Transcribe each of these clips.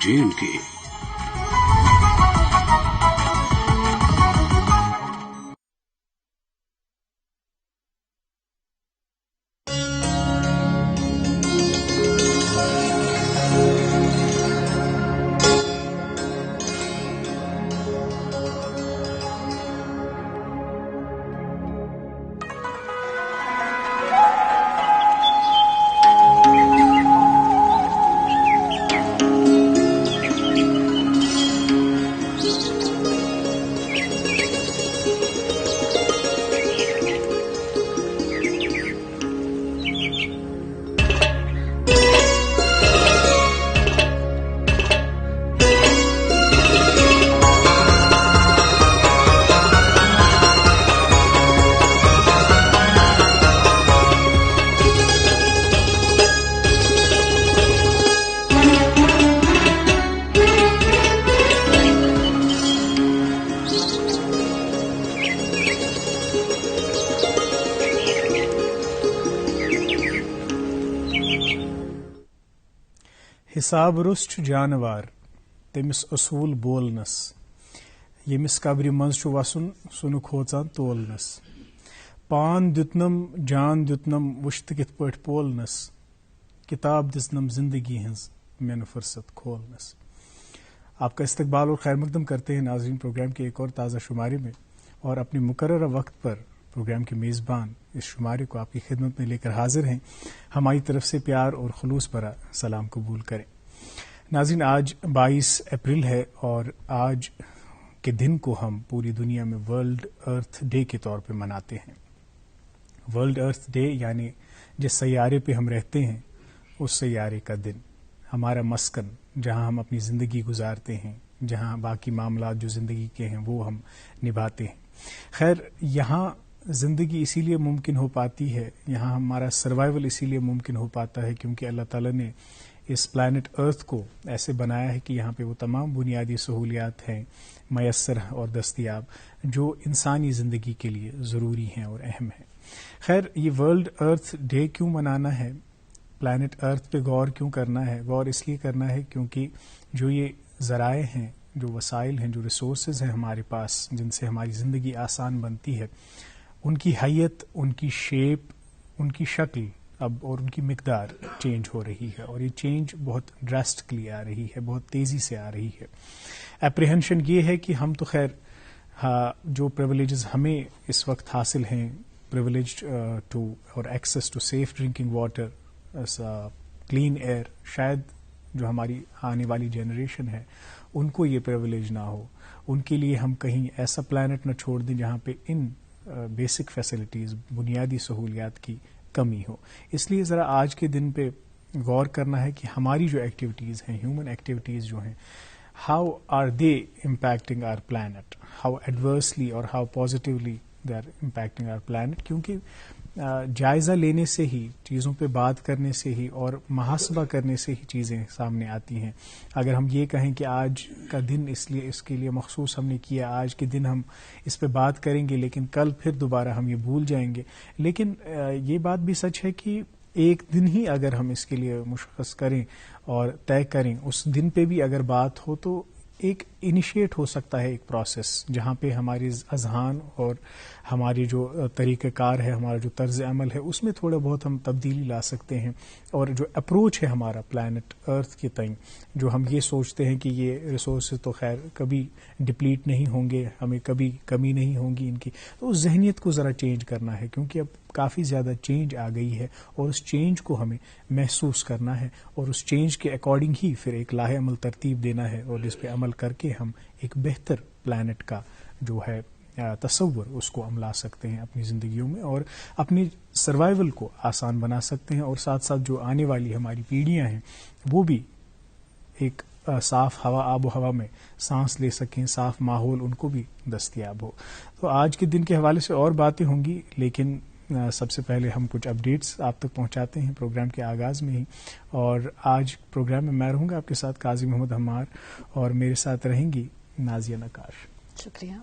J&K। حساب روٚس چھُ جانوار تٔمِس اصوٗل بولنس ییٚمِس قبرِ منٛز چھُ وسُن سُہ نہٕ کھوژان تولنس پان دیُتنم جان دیُتنم وٕچھ تہٕ کِتھ پٲٹھۍ پولنس کتاب دِژنم زندگی ہٕنٛز مےٚ نہٕ فرصت کھولنس۔ آپ کا استقبال اور خیر مقدم کرتے ہیں ناظرین پروگرام کے ایک اور تازہ شمارے میں، اور اپنے مقررہ وقت پر پروگرام کے میزبان اس شمارے کو آپ کی خدمت میں لے کر حاضر ہیں۔ ہماری طرف سے پیار اور خلوص بھرا سلام قبول کریں۔ ناظرین، آج 22 اپریل ہے اور آج کے دن کو ہم پوری دنیا میں ورلڈ ارتھ ڈے کے طور پہ مناتے ہیں۔ ورلڈ ارتھ ڈے یعنی جس سیارے پہ ہم رہتے ہیں اس سیارے کا دن، ہمارا مسکن جہاں ہم اپنی زندگی گزارتے ہیں، جہاں باقی معاملات جو زندگی کے ہیں وہ ہم نبھاتے ہیں۔ خیر، یہاں زندگی اسی لیے ممکن ہو پاتی ہے، یہاں ہمارا سروائیول اسی لیے ممکن ہو پاتا ہے کیونکہ اللہ تعالیٰ نے اس پلانٹ ارتھ کو ایسے بنایا ہے کہ یہاں پہ وہ تمام بنیادی سہولیات ہیں میسر اور دستیاب جو انسانی زندگی کے لیے ضروری ہیں اور اہم ہیں۔ خیر، یہ ورلڈ ارتھ ڈے کیوں منانا ہے، پلانٹ ارتھ پہ غور کیوں کرنا ہے؟ غور اس لیے کرنا ہے کیونکہ جو یہ ذرائع ہیں، جو وسائل ہیں، جو ریسورسز ہیں ہمارے پاس جن سے ہماری زندگی آسان بنتی ہے، ان کی حیت، ان کی شیپ، ان کی شکل اب اور ان کی مقدار چینج ہو رہی ہے، اور یہ چینج بہت ڈراسٹکلی آ رہی ہے، بہت تیزی سے آ رہی ہے۔ اپریہنشن یہ ہے کہ ہم تو خیر جو پریولیجز ہمیں اس وقت حاصل ہیں، پریولیج ٹو اور access to safe drinking water, clean air, شاید جو ہماری آنے والی جنریشن ہے ان کو یہ پریولیج نہ ہو، ان کے لیے ہم کہیں ایسا پلانٹ نہ چھوڑ دیں جہاں پہ ان بیسک فیسلٹیز، بنیادی سہولیات کی کمی ہو۔ اس لیے ذرا آج کے دن پہ غور کرنا ہے کہ ہماری جو ایکٹیویٹیز ہیں، ہیومن ایکٹیویٹیز جو ہیں، how are they impacting our plant, how adversely اور how positively they are impacting our plant. کیونکہ جائزہ لینے سے ہی، چیزوں پہ بات کرنے سے ہی اور محاسبہ کرنے سے ہی چیزیں سامنے آتی ہیں۔ اگر ہم یہ کہیں کہ آج کا دن اس کے لیے مخصوص ہم نے کیا، آج کے دن ہم اس پہ بات کریں گے لیکن کل پھر دوبارہ ہم یہ بھول جائیں گے، لیکن یہ بات بھی سچ ہے کہ ایک دن ہی اگر ہم اس کے لیے مشخص کریں اور طے کریں، اس دن پہ بھی اگر بات ہو تو ایک انیشیٹ ہو سکتا ہے ایک پروسیس جہاں پہ ہماری اذہان اور ہماری جو طریقہ کار ہے، ہمارا جو طرز عمل ہے، اس میں تھوڑا بہت ہم تبدیلی لا سکتے ہیں، اور جو اپروچ ہے ہمارا پلانٹ ارتھ کے تئیں، جو ہم یہ سوچتے ہیں کہ یہ ریسورسز تو خیر کبھی ڈپلیٹ نہیں ہوں گے، ہمیں کبھی کمی نہیں ہوگی ان کی، تو اس ذہنیت کو ذرا چینج کرنا ہے کیونکہ اب کافی زیادہ چینج آ گئی ہے، اور اس چینج کو ہمیں محسوس کرنا ہے اور اس چینج کے اکارڈنگ ہی پھر ایک لاہ عمل ترتیب دینا ہے، اور جس پہ عمل کر کے ہم ایک بہتر پلانٹ کا جو ہے تصور اس کو عملا سکتے ہیں اپنی زندگیوں میں، اور اپنی سروائیول کو آسان بنا سکتے ہیں، اور ساتھ ساتھ جو آنے والی ہماری پیڑھیاں ہیں وہ بھی ایک صاف ہوا، آب و ہوا میں سانس لے سکیں، صاف ماحول ان کو بھی دستیاب ہو۔ تو آج کے دن کے حوالے سے اور باتیں ہوں گی، لیکن سب سے پہلے ہم کچھ اپڈیٹس آپ تک پہنچاتے ہیں پروگرام کے آغاز میں ہی، اور آج پروگرام میں میں رہوں گا آپ کے ساتھ قاضی محمد حمار، اور میرے ساتھ رہیں گی نازیہ نقاش۔ شکریہ۔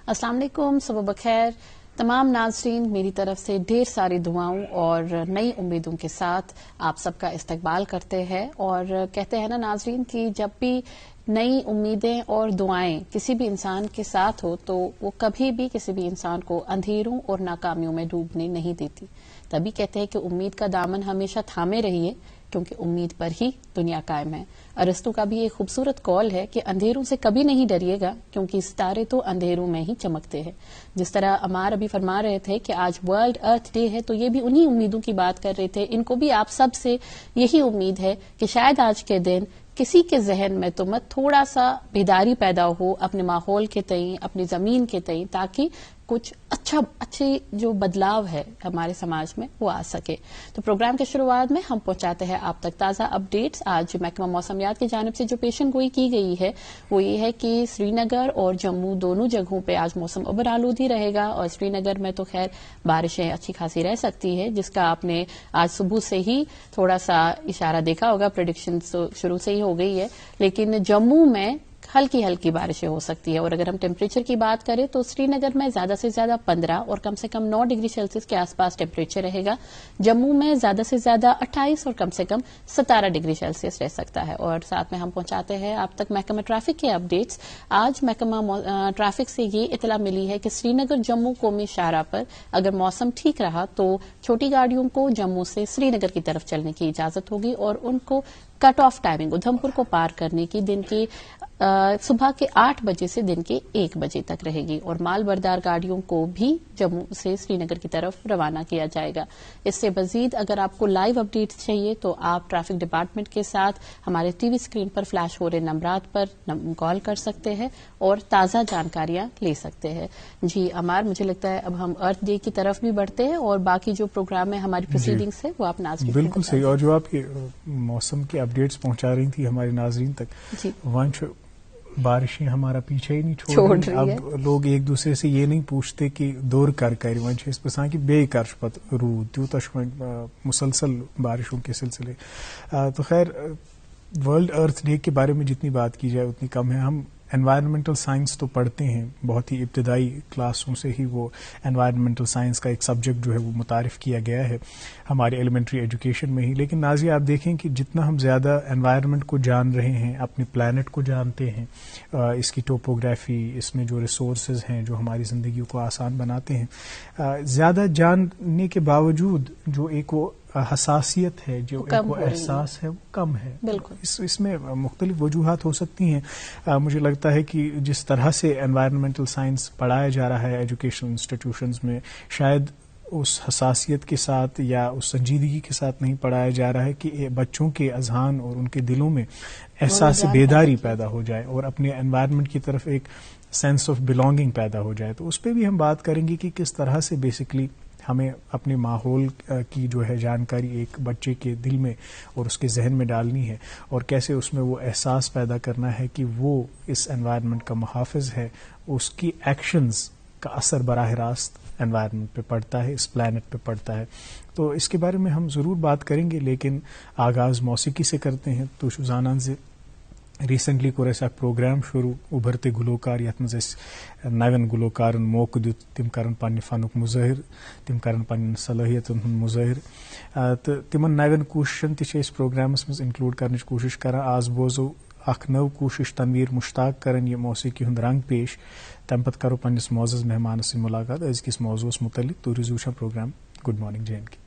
السلام علیکم، صبح بخیر۔ تمام ناظرین میری طرف سے ڈھیر ساری دعاؤں اور نئی امیدوں کے ساتھ آپ سب کا استقبال کرتے ہیں، اور کہتے ہیں نا ناظرین کہ جب بھی نئی امیدیں اور دعائیں کسی بھی انسان کے ساتھ ہو تو وہ کبھی بھی کسی بھی انسان کو اندھیروں اور ناکامیوں میں ڈوبنے نہیں دیتی. تبھی کہتے ہیں کہ امید کا دامن ہمیشہ تھامے رہیے، کیونکہ امید پر ہی دنیا قائم ہے. ارسطو کا بھی ایک خوبصورت قول ہے کہ اندھیروں سے کبھی نہیں ڈریے گا، کیونکہ ستارے تو اندھیروں میں ہی چمکتے ہیں. جس طرح عمار ابھی فرما رہے تھے کہ آج ورلڈ ارتھ ڈے ہے، تو یہ بھی انہی امیدوں کی بات کر رہے تھے. ان کو بھی آپ سب سے یہی امید ہے کہ شاید آج کے دن کسی کے ذہن میں تو مت تھوڑا سا بیداری پیدا ہو اپنے ماحول کے تئیں، اپنی زمین کے تئیں، تاکہ کچھ اچھی جو بدلاؤ ہے ہمارے سماج میں وہ آ سکے. تو پروگرام کے شروعات میں ہم پہنچاتے ہیں آپ تک تازہ اپڈیٹس. آج محکمہ موسمیات کی جانب سے جو پیشن گوئی کی گئی ہے وہ یہ ہے کہ سری نگر اور جموں دونوں جگہوں پہ آج موسم ابر آلودی رہے گا، اور سری نگر میں تو خیر بارشیں اچھی خاصی رہ سکتی ہے، جس کا آپ نے آج صبح سے ہی تھوڑا سا اشارہ دیکھا ہوگا. پریڈکشن شروع سے ہی ہو گئی ہے، لیکن جموں میں ہلکی بارشیں ہو سکتی ہے. اور اگر ہم ٹیمپریچر کی بات کریں تو سری نگر میں زیادہ سے زیادہ 15 اور کم سے کم 9 ڈگری سیلسیس کے آس پاس ٹیمپریچر رہے گا. جموں میں زیادہ سے زیادہ 28 اور کم سے کم 17 ڈگری سیلسیس رہ سکتا ہے. اور ساتھ میں ہم پہنچاتے ہیں آپ تک محکمہ ٹریفک کے اپڈیٹس. آج محکمہ ٹریفک سے یہ اطلاع ملی ہے کہ سری نگر جموں قومی شاہراہ پر اگر موسم ٹھیک رہا تو چھوٹی گاڑیوں کو جموں سے سری نگر کی طرف چلنے کی اجازت ہوگی، اور ان کو کٹ آف ٹائمنگ ادھمپور کو پار کرنے کی دن کی صبح کے 8 بجے سے دن کے 1 بجے تک رہے گی، اور مال بردار گاڑیوں کو بھی جموں سے سری نگر کی طرف روانہ کیا جائے گا. اس سے مزید اگر آپ کو لائیو اپڈیٹس چاہیے تو آپ ٹریفک ڈپارٹمنٹ کے ساتھ ہمارے ٹی وی اسکرین پر فلیش ہو رہے نمبرات پر کال کر سکتے ہیں اور تازہ جانکاریاں لے سکتے ہیں. جی عمار، مجھے لگتا ہے اب ہم ارتھ ڈے کی طرف بھی بڑھتے ہیں، اور باقی جو پروگرام ہے ہماری پروسیڈنگس ہے وہ آپ ناظرین بالکل صحیح. اور جو آپ موسم کے اپڈیٹس پہنچا رہی تھی ہمارے ناظرین تک، جی بارشیں ہمارا پیچھے ہی نہیں چھوڑ رہی. اب لوگ ایک دوسرے سے یہ نہیں پوچھتے کہ دور کر اس پہ کہ بے کر پت رود تیوتہ مسلسل بارشوں کے سلسلے. تو خیر ورلڈ ارتھ ڈے کے بارے میں جتنی بات کی جائے اتنی کم ہے. ہم انوائرمنٹل سائنس تو پڑھتے ہیں، بہت ہی ابتدائی کلاسوں سے ہی وہ انوائرمنٹل سائنس کا ایک سبجیکٹ جو ہے وہ متعارف کیا گیا ہے ہماری ایلیمنٹری ایجوکیشن میں ہی. لیکن ناظرین آپ دیکھیں کہ جتنا ہم زیادہ انوائرمنٹ کو جان رہے ہیں، اپنے پلانٹ کو جانتے ہیں، اس کی ٹوپوگرافی، اس میں جو ریسورسز ہیں جو ہماری زندگی کو آسان بناتے ہیں، زیادہ جاننے کے باوجود جو ایک وہ حساسیت ہے، جو ایک وہ احساس ہے، وہ کم ہے. اس میں مختلف وجوہات ہو سکتی ہیں. مجھے لگتا ہے کہ جس طرح سے انوائرمنٹل سائنس پڑھایا جا رہا ہے ایجوکیشن انسٹیٹیوشنز میں، شاید اس حساسیت کے ساتھ یا اس سنجیدگی کے ساتھ نہیں پڑھایا جا رہا ہے کہ بچوں کے اذہان اور ان کے دلوں میں احساس بیداری پیدا ہو جائے اور اپنے انوائرمنٹ کی طرف ایک سینس آف بلانگنگ پیدا ہو جائے. تو اس پہ بھی ہم بات کریں گے کہ کس طرح سے بیسکلی ہمیں اپنے ماحول کی جو ہے جانکاری ایک بچے کے دل میں اور اس کے ذہن میں ڈالنی ہے، اور کیسے اس میں وہ احساس پیدا کرنا ہے کہ وہ اس انوائرمنٹ کا محافظ ہے، اس کی ایکشنز کا اثر براہ راست انوائرمنٹ پہ پڑتا ہے، اس پلانٹ پہ پڑتا ہے. تو اس کے بارے میں ہم ضرور بات کریں گے، لیکن آغاز موسیقی سے کرتے ہیں. تو شوزانان سے ریسنٹلی کوٚر اَسہِ اکھ پروگرام شروع اُبرتے گلوکار، یتھ منٛز أسۍ نوین گلوکارن موقعہٕ دیُت تِم کرن پننہِ فنُک مظٲہر، تِم کرن پننٮ۪ن صلٲحیتن ہُنٛد مظٲہر، تہٕ تِمن نوین کوٗششن تہِ چھِ أسۍ پروگرامس منٛز انکلوٗڈ کرنٕچ کوٗشش کران. آز بوزو اکھ نٔو کوٗشش تنویر مشتاق کرن یہِ موسیقی ہُنٛد رنگ پیش. تمہِ پتہٕ کرو پننِس معزز مہمانس سۭتۍ ملاقات أزکِس موضوعس متعلق. تُہۍ روٗزِو وٕچھان program good morning J and K.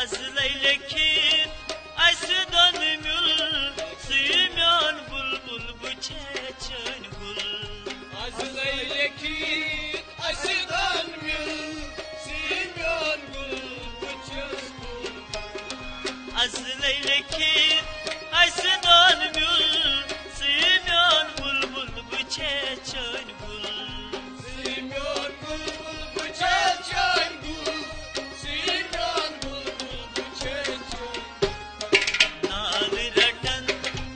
Az leylekit az dönmül Simyon bulbul bu çeçen gul Az leylekit az dönmül Simyon bulbul bu çeçen gul Az leylekit az dönmül Simyon bulbul bu çeçen gul Simyon bulbul bu çeçen gul Simyon bulbul bu çeçen Nal ratan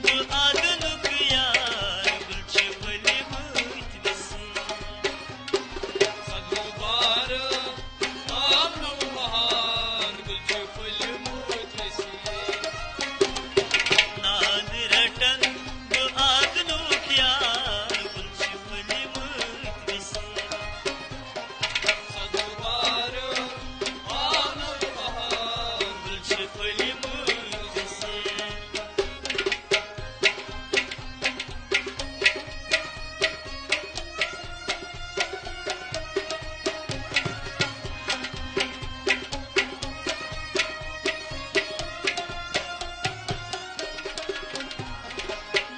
bu adluk yar Gulşupli muhtbisi Sadubar amnu bahar Gulşupli muhtbisi Nal ratan bu adluk yar Gulşupli muhtbisi Sadubar amnu bahar Gulşupli muhtbisi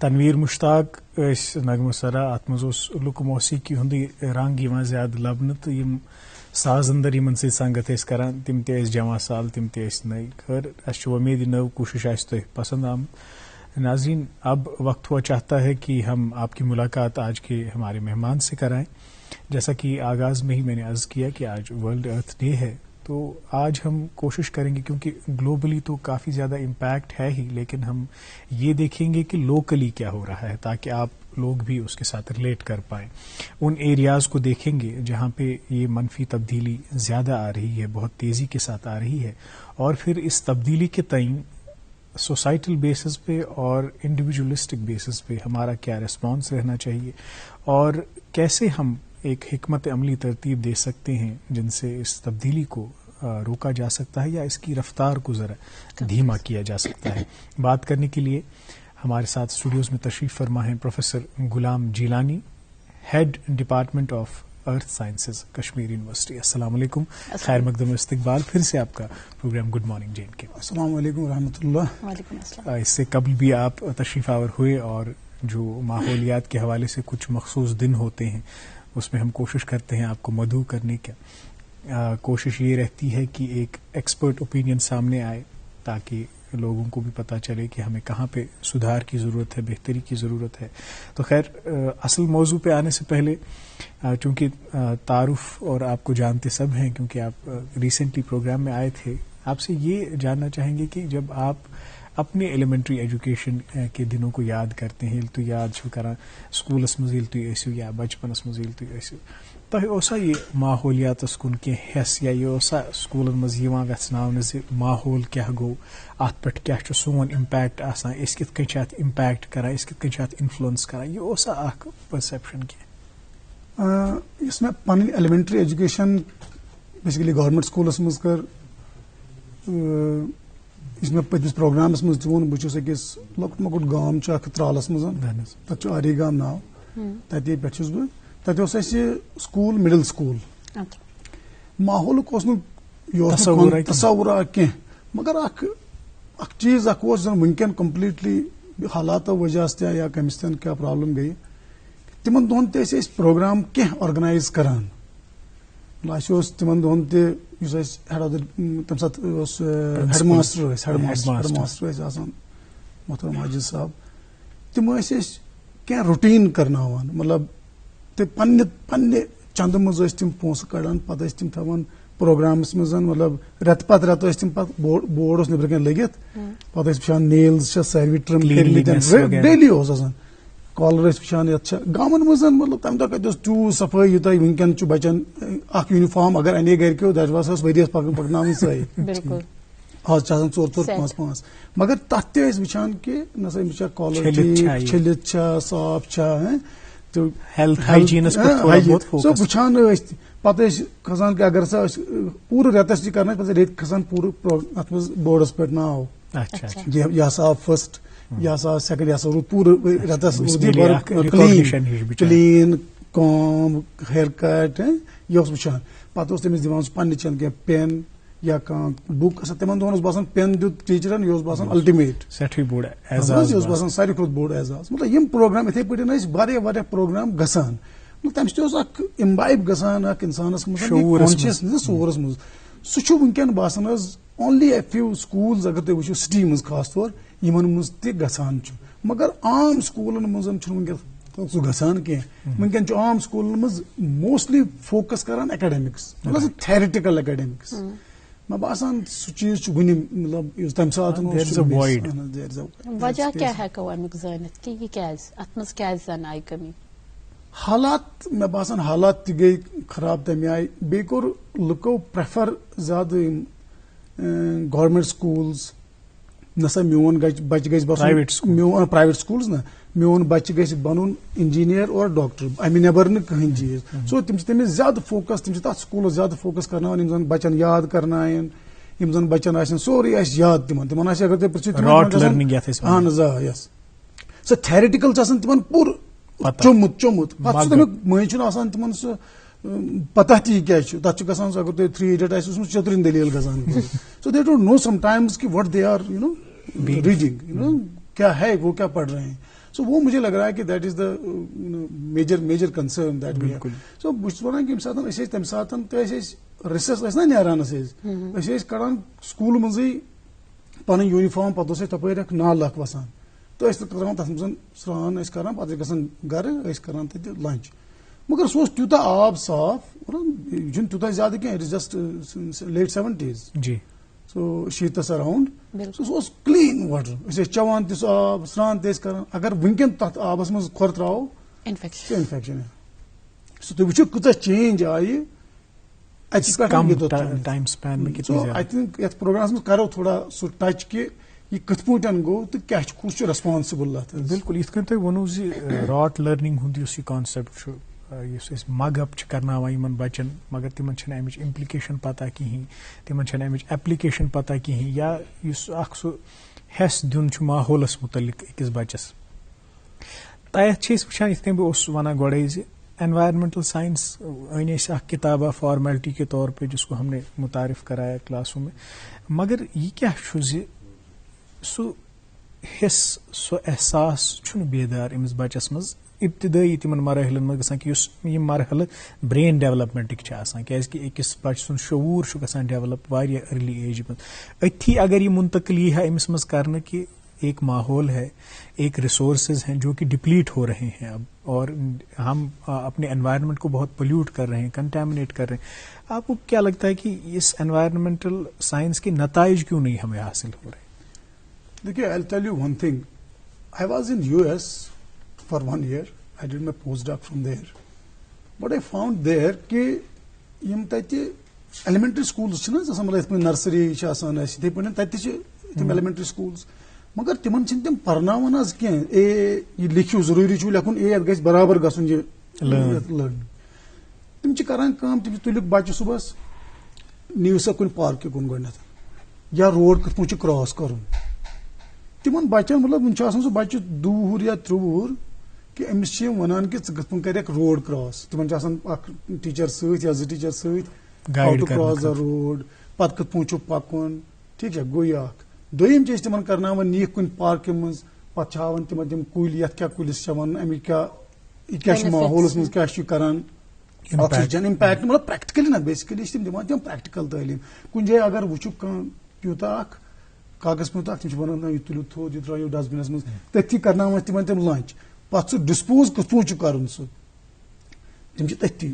Tanveer Mushtaq نغمہ سرا ات مز لک موسیقی ہند رنگ یوان زیادہ لبنہ تو M ساز اندر یمن سی سنگت اس کران تم تہ جمع سال تم تہ نئی خیر اس امید نو کوشش آس تہ پسند آمد ناظرین اب وقت ہوا چاہتا ہے کہ ہم آپ کی ملاقات آج کے ہمارے مہمان سے کرائیں جیسا کہ آغاز میں ہی میں نے عرض کیا کہ آج ورلڈ ارتھ ڈے ہے تو آج ہم کوشش کریں گے کیونکہ گلوبلی تو کافی زیادہ امپیکٹ ہے ہی لیکن ہم یہ دیکھیں گے کہ لوکلی کیا ہو رہا ہے تاکہ آپ لوگ بھی اس کے ساتھ ریلیٹ کر پائیں ان ایریاز کو دیکھیں گے جہاں پہ یہ منفی تبدیلی زیادہ آ رہی ہے بہت تیزی کے ساتھ آ رہی ہے اور پھر اس تبدیلی کے تئیں سوسائٹل بیسس پہ اور انڈیویجولسٹک بیسس پہ ہمارا کیا ریسپانس رہنا چاہیے اور کیسے ہم ایک حکمت عملی ترتیب دے سکتے ہیں جن سے اس تبدیلی کو روکا جا سکتا ہے یا اس کی رفتار کو ذرا دھیما کیا جا سکتا ہے؟ بات کرنے کے لیے ہمارے ساتھ اسٹوڈیوز میں تشریف فرما ہیں professor Ghulam Jilani, head department of earth sciences, Kashmir university. السلام علیکم، خیر مقدم استقبال پھر سے آپ کا program good morning J and K. السلام علیکم ورحمۃ اللہ۔ وعلیکم السلام۔ اس سے قبل بھی آپ تشریف آور ہوئے اور جو ماحولیات کے حوالے سے کچھ مخصوص دن ہوتے ہیں اس میں ہم کوشش کرتے ہیں آپ کو مدعو کرنے کا۔ کوشش یہ رہتی ہے کہ ایک ایکسپرٹ اوپینین سامنے آئے تاکہ لوگوں کو بھی پتہ چلے کہ ہمیں کہاں پہ سدھار کی ضرورت ہے، بہتری کی ضرورت ہے۔ تو خیر، اصل موضوع پہ آنے سے پہلے چونکہ تعارف اور آپ کو جانتے سب ہیں کیونکہ آپ ریسنٹلی پروگرام میں آئے تھے، آپ سے یہ جاننا چاہیں گے کہ جب آپ اپنے ایلیمنٹری ایجوکیشن کے دنوں کو یاد کرتے ہیں، تو یاد چھو کران سکولس مز یل تھی ٲسِو یا بچپنس مز یل تھی ٲسِو، تۄہہِ اوسا یہ ماحولیاتس کُن کینٛہہ حص یا یہ اوسا سکولن مز یِوان ویژھناونہٕ زِ ماحول کیاہ گوٚو، اتھ پٮ۪ٹھ کیاہ چھُ سون امپیکٹ آسان، أسۍ کِتھ کٔنۍ چھِ اتھ امپیکٹ کران، أسۍ کِتھ کٔنۍ چھِ اتھ انفلوئنس کران، یہ اوسا اکھ پرسپشن کینٛہہ؟ اس میں پنٕنۍ elementary education basically government schools مز کر، اس میں پتمس پروگرامس مز تہِ ووٚن بہٕ چھُس أکِس لۄکُٹ مۄکُٹ گام چھُ اکھ ترالس منٛز، تتھ چھُ آری گام ناو، تتے پٮ۪ٹھ چھُس بہٕ۔ تتہِ اوس اَسہِ سکوٗل مڈل سکوٗل، ماحولُک اوس نہٕ یہِ اوس نہٕ تصورا کینٛہہ، مگر اکھ چیٖز اکھ اوس زن وٕنکٮ۪ن کمپلیٹلی حالاتو وجہ سۭتۍ یا کٔمِس تہِ کیٛاہ پرابلم گٔیہِ، تِمن دۄہن تہِ ٲسۍ أسۍ پروگرام کینٛہہ آرگنایز کران۔ اَسہِ اوس تِمن دۄہن تہِ یُس اَسہِ ہیڈ آف دا تمہِ ساتہٕ اوس ہیڈ ماسٹر ٲسۍ آسان محترم ماجد صاحب، تِم ٲسۍ أسۍ کینٛہہ روٹیٖن کرناوان، مطلب پننہِ چندٕ منٛز ٲسۍ تِم پونٛسہٕ کڑان، پتہٕ ٲسۍ تِم تھاوان پروگرامس منٛز، مطلب رٮ۪تہٕ پتہٕ رٮ۪تہٕ ٲسۍ تِم پتہٕ بورڈ اوس نٮ۪برٕ کَنۍ لٔگِتھ، پتہٕ ٲسۍ وٕچھان نیلز چھا ساروی ٹرم کٔرمٕتۍ، ڈیلی اوس آسان کالر ٲسۍ وٕچھان یتھ چھا گامن منٛز، مطلب تمہِ دۄہ کتہِ اوس تیوٗت صفٲیی یوٗتاہ وٕنکٮ۪ن چھُ بچن اکھ یوٗنِفارم اگر انے گرِکیو دیٹ واز ٲس ؤرۍیس پکناوٕنۍ سۄے، آز چھِ آسان 4 5 مگر تتھ تہِ ٲسۍ وٕچھان کہ نہ سا أمِس چھا کالر ٹھیٖک چھٔلِتھ چھا صاف چھا، تہٕ سۄ وٕچھان ٲسۍ، پتہٕ ٲسۍ کھسان کہ اگر سا أسۍ پوٗرٕ رٮ۪تس چھِ کران پتہٕ ریٚتۍ کھسان پوٗرٕ اتھ منٛز بورڈس پٮ۪ٹھ ناو، یہِ ہسا آو فٔسٹ، یہِ ہسا آو سیکنڈ، یہِ ہسا روٗد پوٗرٕ رٮ۪تس کلیٖن کام ہیر کٹ، یہِ اوس وٕچھان، پتہٕ اوس تٔمِس دِوان سُہ پننہِ چنٛدٕ کینٛہہ پین یا کانٛہہ بُک آسان، تِمن دۄہن اوس باسان پین دیُت ٹیٖچرن، یہِ اوس باسان الٹِمیٹ، یہِ اوس باسان ساروی کھۄتہٕ بوٚڑ اعزاز۔ مطلب یِم پروگرام یِتھٕے پٲٹھۍ ٲسۍ واریاہ پروگرام گژھان، تمہِ سۭتۍ اوس اکھ امبایب گژھان اکھ انسانس منٛز کانشیسنس شعوٗرس منٛز، سُہ چھُ وٕنکٮ۪ن باسان حظ اونلی اے فیو سکوٗلز اگر تُہۍ وٕچھِو سٹی منٛز خاص طور یِمن منٛز تہِ گژھان چھُ، مگر عام سکوٗلن منٛز چھُنہٕ وٕنکٮ۪ن سُہ گژھان کینٛہہ۔ وٕنکٮ۪ن چھُ عام سکوٗلن منٛز موسٹلی فوکس کران ایکیڈمکس، مطلب تھیرٹیکل ایکیڈمکس، مےٚ باسان سُہ چیٖز چھُ وُنہِ مطلب یُس تمہِ ساتہٕ وجہ کیٛاہ ہٮ۪کو امیُک زٲنِتھ کہِ یہِ کیٛازِ اتھ منٛز کیٛازِ زن آیہِ کٔمی؟ حالات، مےٚ باسان حالات تہِ گٔے خراب تمہِ آیہِ، بیٚیہِ کوٚر لُکو پریفر زیادٕ یِم گورمنٹ سکوٗلز، نسا میون بچہِ گژھِ باسُن پرایویٹ سکوٗلز نا، میون بچہِ گژھِ بنُن انجیٖنیر اور ڈاکٹر، امہِ نیبر نہٕ کٕہٕنۍ چیٖز، سو تِم چھِ تٔمِس زیادٕ فوکس، تِم چھِ تتھ سکوٗلس زیادٕ فوکس کرناوان یِم زن بچن یاد کرناین، یِم زن بچن آسن سورُے آسہِ یاد، تِمن آسہِ اگر تُہۍ پرژھِو اہن حظ آ یس، سۄ تھیرٹیکل چھِ آسان تِمن پوٗرٕ چوٚمُت، پتہٕ چھُ تمیُک مٔنٛزۍ چھُنہٕ آسان تِمن سُہ پتہ تہِ یہِ کیٛاہ چھُ، تتھ چھُ گژھان سُہ اگر تُہۍ 3 Idiots آسہِ وٕچھمُت چترٕنۍ دٔلیٖل گژھان، so they don't know sometimes کہ وٹ دے آر ریڈنگ، کیا ہے وہ کیا پڑھ رہے ہیں، سو وہ مجھے لگ رہا ہے کہ that is the major concern that we have. So بہٕ چھُس ونان کہ ییٚمہِ ساتہٕ أسۍ ٲسۍ تمہِ ساتہٕ تہِ ٲسۍ أسۍ ریسس ٲسۍ نا نیران أسۍ ٲسۍ کڑان سکوٗل منٛزٕے پنٕنۍ یوٗنِفارم، پتہٕ اوس اَسہِ تپٲرۍ اکھ نالہٕ اکھ وسان، تہٕ ٲسۍ تراوان تتھ منٛز سرٛان ٲسۍ کران، پتہٕ ٲسۍ گژھان گرٕ، ٲسۍ کران تتہِ لنچ، مگر سُہ اوس تیوٗتاہ آب صاف، یہِ چھُنہٕ تیوٗتاہ زیادٕ کینٛہہ، it is just let 70s، so 70s around, سُہ اوس کلیٖن واٹر، أسۍ ٲسۍ چٮ۪وان تہِ سُہ آب، سرٛان تہِ ٲسۍ کران، اگر وٕنکٮ۪ن تتھ آبس منٛز کھۄر تراوو سُہ انفیکشن، سُہ تُہۍ وٕچھِو کۭژاہ چینج آیہِ اَتہِ پٮ۪ٹھ۔ آئی تھنک یتھ پروگرامس منٛز کرو تھوڑا سُہ ٹچ کہ یہ کتھ پٲٹھۍ گوٚو تہٕ کیٛاہ چھُ، کُس چھُ ریسپانسبل اتھ۔ بالکل، یِتھ کٔنۍ تُہۍ ووٚنوٕ زِ راٹ لرننگ ہُنٛد یُس یہِ کانسیپٹ چھُ مگ اپ کرناوان یمن بچن مگر تمن چھنہ امچ امپلکیشن پتہ کہین تمن چھنہ امچ ایپلکیشن پتہ کہین یا یس اخ سہ حص دیون چھ ماحولس متعلق أکس بچس تیتھ چھ وچھان یتھ کن بہ اوسس ونان گۄڈے ز انوائرمنٹل سائنس این اس اخ کتابہ فارمیلٹی کے طور پہ جس کو ہم نے متعارف کرایا کلاسوں میں مگر یہ کیا چھ ز سہ حص سہ احساس چھن بیدار امس بچس مز ابتدائی تمن مراحلن مز گژھان کہ یہ مرحلہ برین ڈیولپمنٹک چھ آسان کیاز کہ أکس بچہ سن شعور چھ گژھان ڈیولپ واریاہ ارلی ایج مز اتھی اگر یہ منتقل یہ ہے امس مز کرنے کہ ایک ماحول ہے ایک ریسورسز ہیں جو کہ ڈپلیٹ ہو رہے ہیں اب اور ہم اپنے انوائرمنٹ کو بہت پولیوٹ کر رہے ہیں کنٹامنیٹ کر رہے ہیں آپ کو کیا لگتا ہے کہ اس انوائرمنٹل سائنس کے نتائج کیوں نہیں ہمیں حاصل ہو رہے؟ دیکھیے I'll tell you one thing. I was in US for 1 year. I did my postdoc from there. What I found there کہ یم تتہ ایلیمنٹری سکولز چھنا آسان مطلب یتھ پٲٹھۍ نرسری چھ آسان اسہِ یِتھٕے پٲٹھۍ تتہِ چھِ تِم ایلیمنٹری سکولز مگر تمن چھِنہٕ تِم پرناوان حظ کینٛہہ یہ لیکھِو ضروٗری چھُ لیکھُن اتھ گژھِ برابر گژھُن یہ لرن تِم چھِ کران کٲم تِم چھِ تُلِکھ بچہِ صبحس نِیِو سا کُنہِ پارکہِ کُن گۄڈنیتھ یا روڈ کِتھ پٲٹھۍ چھُ کراس کرُن تمن بچن مطلب ون آسان سہ بچہ 2 وُہُر یا 3 وُہُر کہ امس چھ ونان کہ ژٕ کِتھ پٲٹھۍ کریکھ روڈ کراس تمن آسان اکھ ٹیچر سۭتۍ یا 2 ٹیچر سۭتۍ ہاو ٹو کراس دا روڈ پتہٕ کِتھ پٲٹھۍ چھُ پکُن ٹھیک چھا گوٚو یہِ اکھ دوٚیِم چھِ أسۍ تمن کرناوان نِیِکھ کُنہِ پارکہِ منٛز پتہٕ چھِ ہاوان تمن تِم کُلۍ یتھ کیاہ کُلِس چھِ ونان امیُک کیاہ یہِ کیاہ چھُ ماحولس منٛز کیاہ چھُ کران آکسیجن امپیکٹ مطلب پریکٹکلی نا بیسکلی چھِ تِم دِوان تِم پریکٹکل تعلیٖم کُنہِ جایہِ اگر وٕچھُکھ کانٛہہ پیوٗتاہ اکھ کاغذ پیوٗتاہ تِم چھِ ونان یہِ تُلِو تھوٚد یہِ ترٲیِو ڈسٹبنس منٛز تٔتھی کرناوان تِمن تِم لنچ پتہٕ سُہ ڈسپوز کِتھ پٲٹھۍ چھُ کرُن سُہ تِم چھِ تٔتھی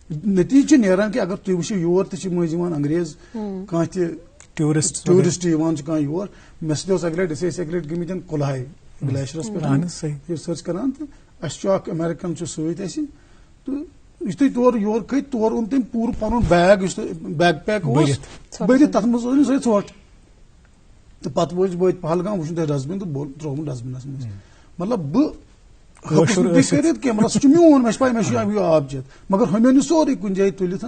نتیجہٕ چھُ نیران کہ اگر تُہۍ وٕچھِو یور تہِ چھِ مٔنٛزۍ یِوان انگریز کانٛہہ تہِ ٹیورسٹ یِوان چھُ کانٛہہ یور مےٚ سۭتۍ اوس اکہِ لٹہِ أسۍ ٲسۍ اکہِ لٹہِ گٔمٕتۍ کۄلہاے گلیشرس پٮ۪ٹھ رِسٲرٕچ کران تہٕ اَسہِ چھُ اکھ امیرِکن چھُ سۭتۍ اَسہِ تہٕ یُتھُے تور یور کھٔتۍ تور اوٚن تٔمۍ پوٗرٕ پنُن بیگ یُس بیگ پیک اوس بٔرِتھ تتھ منٛز اوس سۄے ژھۄٹھ تہٕ پتہٕ وٲتۍ پہلگام وٕچھُن تتہِ ڈسٹبِن تہٕ ترٛووُن ڈسٹبنس منٛز مطلب بہٕ ہیوٚکُس نہٕ تہِ کٔرِتھ کینٛہہ مطلب سُہ چھُ میون مےٚ چھِ پاے مےٚ چھُ یہِ آب چٮ۪تھ مگر ہُمیٚن یہِ سورُے کُنہِ جایہِ تُلِتھ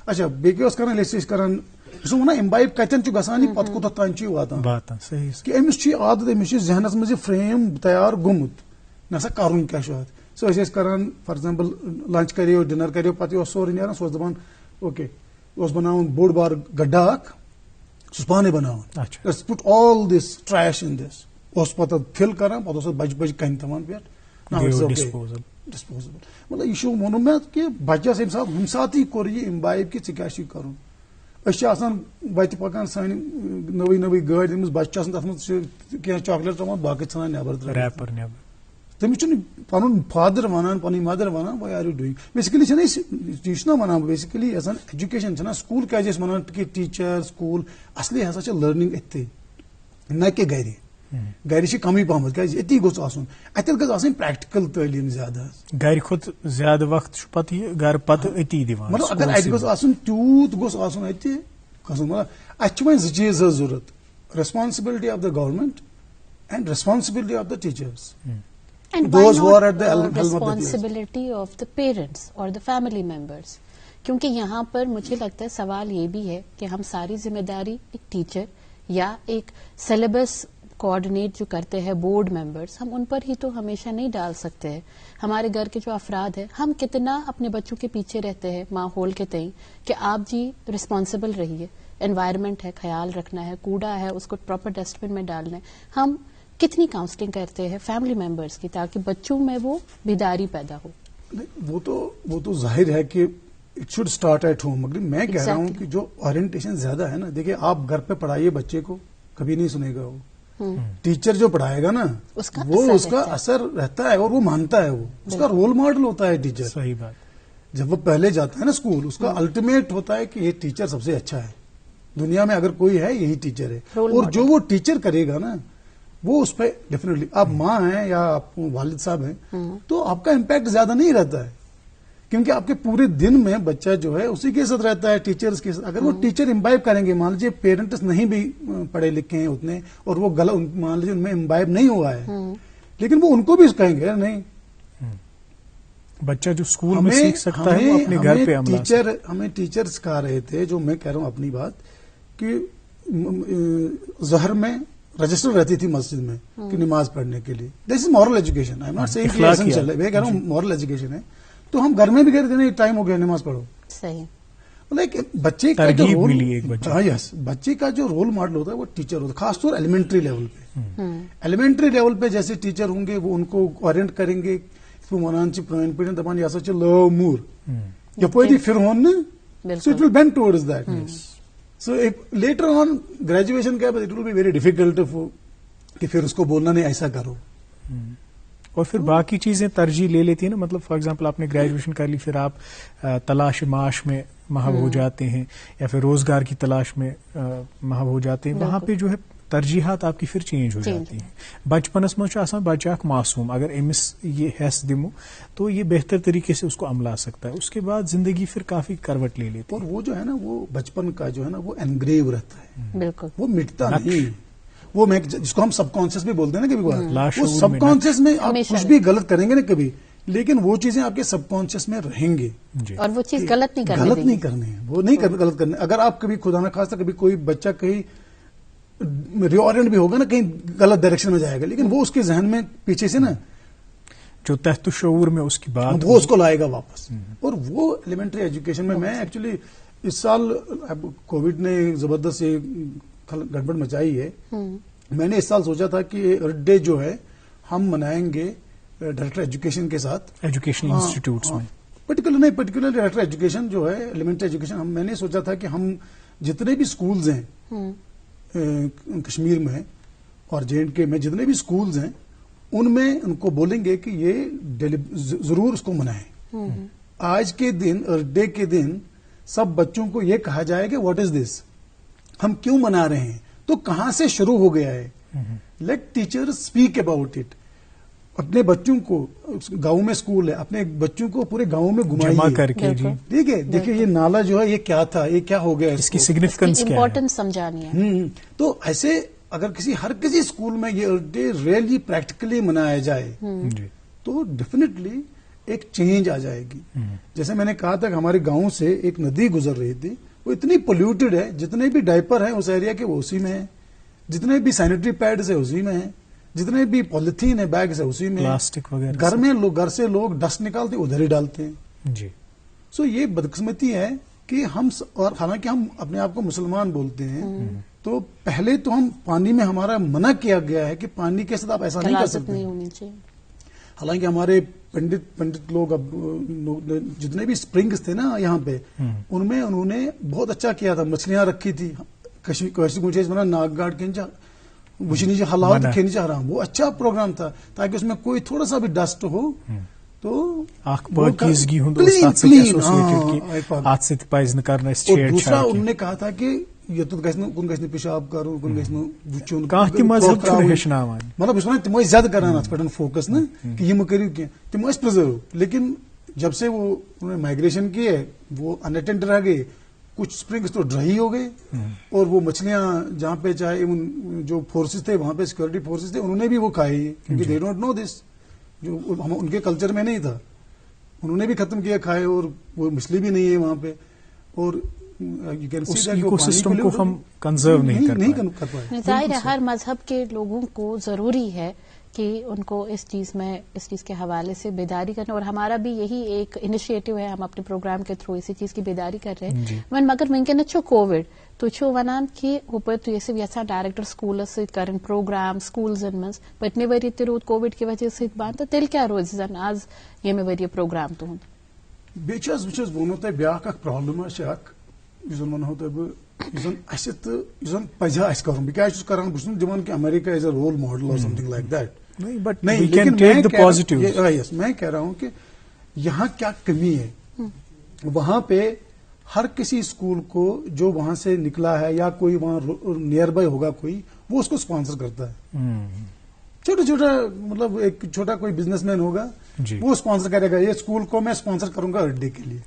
اچھا بیٚیہِ کیاہ اوس کران ییٚلہِ أسۍ کران بہٕ چھُس ونان اِمبایب کتٮ۪ن چھُ گژھان یہِ پتہٕ کوٗتاہ تانۍ چھُ یہِ واتان کہ أمِس چھُ یہِ عادت أمِس چھُ ذہنس منٛز یہِ فریم تیار گوٚمُت نہ سا کرُن کیاہ چھُ اتھ سُہ ٲسۍ کران فار ایگزامپل لنچ کریو ڈِنر کریو پتہٕ یہِ اوس سورُے نیران سُہ اوس دپان اوکے اوس بناوان بوٚڑ بار گڈا اکھ سُہ اوس پانے بناوان let's put all this trash in this اوس پتہٕ فِل کران پتہٕ اوس بجہِ بجہِ کنہِ تھاوان پٮ۪ٹھ ڈسپوزیبل مطلب یہ ووٚنُم مےٚ کہ بچس ییٚمہِ ساتہٕ کوٚر یہِ اِمبایب کہ ژےٚ کیاہ چھُے کرُن أسۍ چھِ آسان وتہِ پکان سانہِ نٔوٕے گٲڑۍ أمِس بچہِ چھُ آسان تتھ منٛز چھِ کینٛہہ چاکلیٹ تراوان باقٕے ژھٕنان نیبر تٔمِس چھُنہٕ پنُن فادر ونان پنٕنۍ مدر ونان واے آر یوٗ ڈوٗیِنگ بیسکلی چھِنہٕ أسۍ یہِ چھُنہ ونان بیسکلی یژھان ایجوکیشن چھِنہ سکوٗل کیازِ ٲسۍ ونان کہ ٹیٖچر سکوٗل اصلی ہسا چھِ لرننگ أتھی نہ کہ گرِ گرِ چھِ کمٕے پہمتھ کیازِ أتی گوٚژھ آسُن اتٮ۪تھ گٔژھ آسٕنۍ پریکٹِکل تعلیٖم زیادٕ حظ گرِ کھۄتہٕ زیادٕ وقت چھُ پتہٕ یہِ گرٕ پتہٕ أتی دِوان مطلب اگر اتہِ گوٚژھ آسُن تیوٗت گوٚژھ آسُن اتہِ کھسُن مطلب اتہِ چھِ وۄنۍ 2 چیٖز حظ ضوٚرتھ responsibility of the government and responsibility of the teachers And why not responsibility of the parents or the family members? کیونکہ یہاں پر مجھے لگتا ہے سوال یہ بھی ہے کہ ہم ساری ذمہ داری ایک ٹیچر یا ایک سلیبس کوآرڈینیٹ جو کرتے ہیں بورڈ ممبرس ہم ان پر ہی تو ہمیشہ نہیں ڈال سکتے ہیں. ہمارے گھر کے جو افراد ہیں ہم کتنا اپنے بچوں کے پیچھے رہتے ہیں ماحول کے تئیں کہ آپ جی ریسپانسبل رہیے, انوائرمنٹ ہے خیال رکھنا ہے, کوڑا ہے اس کو پراپر ڈسٹ بن میں ڈالنا ہے. ہم کتنی کاؤنسلنگ کرتے ہیں فیملی ممبرس کی تاکہ بچوں میں وہ بیداری پیدا ہو. وہ تو ظاہر ہے کہ it should start at home. مگر میں کہہ رہا ہوں کہ جو اورینٹیشن زیادہ ہے نا, دیکھیے آپ گھر پہ پڑھائیے بچے کو کبھی نہیں سنے گا, وہ ٹیچر جو پڑھائے گا نا وہ اس کا اثر رہتا ہے اور وہ مانتا ہے, وہ اس کا رول ماڈل ہوتا ہے ٹیچر. صحیح بات. جب وہ پہلے جاتا ہے نا اسکول اس کا الٹیمیٹ ہوتا ہے کہ یہ ٹیچر سب سے اچھا ہے دنیا میں, اگر کوئی ہے یہی ٹیچر ہے. اور جو وہ ٹیچر کرے گا نا وہ اس پہ ڈیفینیٹلی, آپ ماں ہیں یا آپ والد صاحب ہیں تو آپ کا امپیکٹ زیادہ نہیں رہتا ہے, کیونکہ آپ کے پورے دن میں بچہ جو ہے اسی کے ساتھ رہتا ہے, ٹیچرز کے ساتھ. اگر وہ ٹیچر امبائب کریں گے, مان لیجیے پیرنٹس نہیں بھی پڑھے لکھے ہیں اتنے اور وہ غلط مان لیجیے ان میں امبائب نہیں ہوا ہے, لیکن وہ ان کو بھی کہیں گے نہیں بچہ جو اسکول میں سیکھ سکتا ہے وہ اپنے گھر پہ عمل. ہمیں ٹیچر سکھا رہے تھے, جو میں کہہ رہا ہوں اپنی بات, کہ ظہر میں رجسٹر رہتی تھی مسجد میں کہ نماز پڑھنے کے لیے. This is moral education. I am not seeing کہ ایسنشل ہے, میں کہہ رہا ہوں مورل ایجوکیشن ہے. تو ہم گھر میں بھی کہہ رہے تھے ٹائم ہو گیا نماز پڑھو. صحیح. بچے کا جو رول, یس, بچے کا جو رول ماڈل ہوتا ہے وہ ٹیچر ہوتا ہے, خاص طور ایلیمنٹری لیول پہ. ایلیمنٹری لیول پہ جیسے ٹیچر ہوں گے وہ ان کو اورینٹ کریں گے, ونان پران پہ دپان یہ ہسا لو مور یپری پھر ہون نا, so it will bend towards that. So later on graduation کے بعد it will be very difficult کہ پھر اس کو بولنا نہیں ایسا کرو. اور پھر باقی چیزیں ترجیح لے لیتی ہیں نا. مطلب فار ایگزامپل آپ نے گریجویشن کر لی, پھر آپ تلاش معاش میں محو ہو جاتے ہیں یا پھر روزگار کی تلاش میں محو ہو جاتے ہیں. وہاں پہ جو ہے ترجیحات آپ کی پھر چینج ہو جاتی ہیں. بچپنس منٛز چھُ آسان بچہ اکھ معصوم, اگر امس یہ حیث دمو تو یہ بہتر طریقے سے اس کو عملا سکتا ہے. اس کے بعد زندگی پھر کافی کروٹ لے لیتی ہے. اور وہ جو ہے نا وہ بچپن کا جو ہے نا وہ انگریو رہتا ہے, بالکل وہ مٹتا نہیں. وہ میں جس کو ہم سب کانشیس بھی بولتے ہیں نا, کبھی وہ سب کانشیس میں آپ کچھ بھی غلط کریں گے نا کبھی, لیکن وہ چیزیں آپ کے سب کانشیس میں رہیں گے. اور وہ چیز غلط نہیں کرنی, غلط نہیں کرنی ہے, وہ نہیں غلط کرنے. اگر آپ کبھی خدا نہ خواستہ کبھی کوئی بچہ کہیں ریورنٹ بھی ہوگا نا, کہیں غلط ڈائریکشن میں جائے گا, لیکن وہ اس کے ذہن میں پیچھے سے نا جو تحت شعور میں اس کی بات وہ اس کو لائے گا واپس. اور وہ ایلیمنٹری ایجوکیشن میں ایکچولی اس سال کووڈ نے زبردست گڑبڑ مچائی ہے. میں نے اس سال سوچا تھا کہ ارتھ ڈے جو ہے ہم منائیں گے ڈائریکٹر ایجوکیشن کے ساتھ, ایجوکیشن انسٹیٹیوٹس میں. پرٹیکولر ڈائریکٹر ایجوکیشن جو ہے ایلیمنٹری ایجوکیشن, میں نے سوچا تھا کہ ہم جتنے بھی اسکولز ہیں کشمیر میں اور JNK میں, جتنے بھی اسکولز ہیں ان میں ان کو بولیں گے کہ یہ ضرور اس کو منائیں. آج کے دن ارتھ ڈے کے دن سب بچوں کو یہ کہا جائے کہ واٹ از دس, ہم کیوں منا رہے ہیں, تو کہاں سے شروع ہو گیا ہے. Let teacher speak about it. اپنے بچوں کو, گاؤں میں اسکول ہے, اپنے بچوں کو پورے گاؤں میں گھمائیے کر کے. جی ٹھیک ہے, دیکھیے یہ نالا جو ہے یہ کیا تھا, یہ کیا ہو گیا, اس کی سگنیفیکینس کیا ہے, امپورٹنس سمجھانی ہے. تو ایسے اگر ہر کسی اسکول میں یہ ارتھ ڈے ریئلی پریکٹیکلی منایا جائے تو ڈیفینیٹلی ایک چینج آ جائے گی. جیسے میں نے کہا تھا کہ ہمارے گاؤں سے ایک ندی گزر رہی تھی, وہ اتنی پولیوٹیڈ ہے, جتنے بھی ڈائپر ہیں اس ایریا کے وہ اسی میں ہیں, جتنے بھی سینیٹری پیڈز ہیں اسی میں ہیں, جتنے بھی پولیتھین ہے بیگز ہے اسی میں, پلاسٹک وغیرہ. گھر میں گھر سے لوگ ڈسٹ نکالتے ادھر ہی ڈالتے ہیں. جی سو یہ بدقسمتی ہے کہ ہم, اور حالانکہ ہم اپنے آپ کو مسلمان بولتے ہیں, تو پہلے تو ہم پانی میں ہمارا منع کیا گیا ہے کہ پانی کے ساتھ آپ ایسا نہیں کر سکتے. حالانکہ ہمارے پنڈت لوگ اب جتنے بھی اسپرنگز تھے نا یہاں پہ, ان میں انہوں نے بہت اچھا کیا تھا. مچھلیاں رکھی تھی, ناگ گاٹ کے نیچے حالات کے نیچے حرام, وہ اچھا پروگرام تھا تاکہ اس میں کوئی تھوڑا سا بھی ڈسٹ ہو تو دوسرا انہوں نے کہا تھا کہ یہ تو کن پیشاب کرو مطلب تم زیادہ کران ات پہ فوکس نا کہ یہ کرو کی تم پرزرو. لیکن جب سے وہ انہوں نے مائگریشن کی ہے وہ انٹینڈ رہ گئے, کچھ اسپرنگس تو ڈرائی ہو گئے, اور وہ مچھلیاں جہاں پہ چاہے جو فورسز تھے وہاں پہ سیکورٹی فورسز تھے انہوں نے بھی وہ کھائی, کیونکہ دے ڈونٹ نو دس, جو ان کے کلچر میں نہیں تھا, انہوں نے بھی ختم کیا کھائے, اور وہ مچھلی بھی نہیں ہے وہاں پہ. اور اس ایکو سسٹم کو ہم کنزرو نہیں کر پائے. ظاہر ہے ہر مذہب کے لوگوں کو ضروری ہے کہ ان کو اس چیز کے حوالے سے بیداری کرنا, اور ہمارا بھی یہی ایک انیشیٹو ہے, ہم اپنے پروگرام کے تھرو اسی چیز کی بیداری کر رہے ہیں. مگر ونکس کووڈ تو ونان کہ ہپر یسان ڈائریکٹر سکولس ست کرن پروگرام سکولزن من پتمہ وری تہ رود کووڈ کی وجہ ست بند, تو تیل کیا روز زن آز یمہ وری پروگرام تہند. بیس ونو تہ بیاکھ اکھ پرابلم اکھ ونو تہ بہت پزا اس کرن بہ کیا کران بہت دان کہ امریکہ از اے رول ماڈل اور سم تھنگ لائک دیٹ. میں کہہ رہا ہوں کہ یہاں کیا کمی ہے, وہاں پہ ہر کسی اسکول کو جو وہاں سے نکلا ہے یا کوئی وہاں نیئر بائی ہوگا کوئی, وہ اس کو اسپانسر کرتا ہے. چھوٹا مطلب ایک چھوٹا کوئی بزنس مین ہوگا وہ اسپانسر کرے گا, یہ اسکول کو میں اسپانسر کروں گا ارتھ ڈے کے لیے.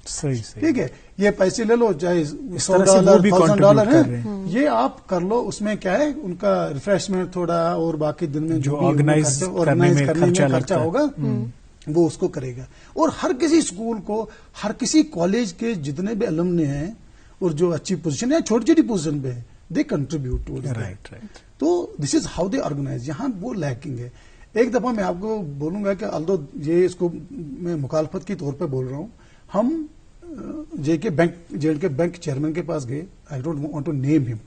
ٹھیک ہے, یہ پیسے لے لو, چاہے $100 $1000 ہیں, یہ آپ کر لو. اس میں کیا ہے ان کا ریفریشمنٹ تھوڑا اور باقی دن میں جو آرگنائز کرنے میں خرچہ ہوگا وہ اس کو کرے گا. اور ہر کسی اسکول کو, ہر کسی کالج کے جتنے بھی المنی ہیں اور جو اچھی پوزیشن ہے, چھوٹی چھوٹی پوزیشن پہ ہیں, دے کنٹریبیوٹ ٹو رائٹ. تو this is how they organise. یہاں وہ لیکنگ ہے. ایک دفعہ میں آپ کو بولوں گا کہ الدو یہ اس کو میں مخالفت کی طور پہ بول رہا ہوں, ہم جے کے بینک چیئرمین کے پاس گئے. I don't want to name him.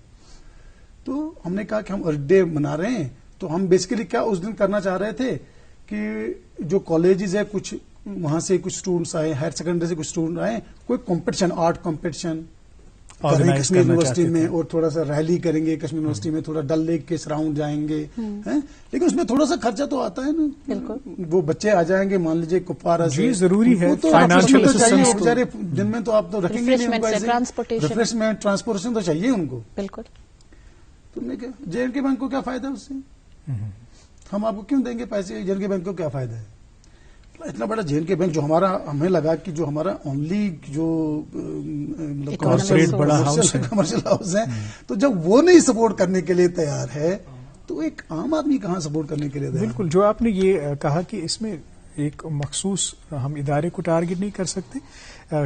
تو ہم نے کہا کہ ہم ارتھ ڈے منا رہے ہیں, تو ہم بیسیکلی کیا اس دن کرنا چاہ رہے تھے کہ جو کالجز ہے کچھ وہاں سے کچھ اسٹوڈنٹس آئے, ہائر سیکنڈری سے کچھ اسٹوڈنٹ آئے, کوئی کمپٹیشن, آرٹ کمپٹیشن کریں کشمیر یونیورسٹی میں, اور تھوڑا سا ریلی کریں گے کشمیر یونیورسٹی میں, تھوڑا ڈل لیک کے سراؤنڈ جائیں گے. لیکن اس میں تھوڑا سا خرچہ تو آتا ہے نا. وہ بچے آ جائیں گے مان لیجیے کپوارہ سے, ضروری ہے فائنانشیل اسسٹنس. بیچارے دن میں تو آپ تو رکھیں گے نہیں, ریفریشمنٹ ٹرانسپورٹیشن تو چاہیے ان کو. بالکل. تم نے کیا جے اینڈ کے بینک کو کیا فائدہ اس سے؟ ہم آپ کو کیوں دیں گے پیسے؟ جے اینڈ کے بینک کو کیا فائدہ ہے؟ اتنا بڑا جے اینڈ کے بینک جو ہمارا, ہمیں لگا کہ جو ہمارا اونلی جو کمرشل ہاؤس ہے, تو جب وہ نہیں سپورٹ کرنے کے لیے تیار ہے تو ایک عام آدمی کہاں سپورٹ کرنے کے لیے تیار؟ بالکل. جو آپ نے یہ کہا کہ اس میں ایک مخصوص ہم ادارے کو ٹارگٹ نہیں کر سکتے.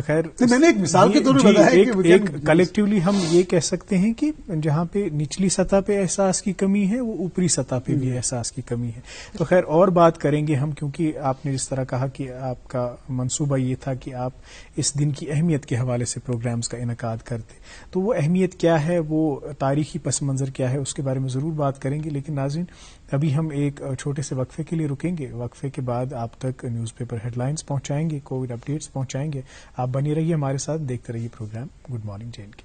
خیر, میں نے ایک مثال کے طور پر بتایا کہ ایک کلیکٹیولی ہم یہ کہہ سکتے ہیں کہ جہاں پہ نچلی سطح پہ احساس کی کمی ہے وہ اوپری سطح پہ بھی احساس کی کمی ہے. تو خیر اور بات کریں گے ہم, کیونکہ آپ نے جس طرح کہا کہ آپ کا منصوبہ یہ تھا کہ آپ اس دن کی اہمیت کے حوالے سے پروگرامز کا انعقاد کرتے, تو وہ اہمیت کیا ہے, وہ تاریخی پس منظر کیا ہے, اس کے بارے میں ضرور بات کریں گے. لیکن ناظرین ابھی ہم ایک چھوٹے سے وقفے کے لیے رکیں گے. وقفے کے بعد آپ تک نیوز پیپر ہیڈ لائنز پہنچائیں گے, کووڈ اپڈیٹس پہنچائیں گے. آپ بنی رہیے ہمارے ساتھ, دیکھتے رہیے program good morning J and K.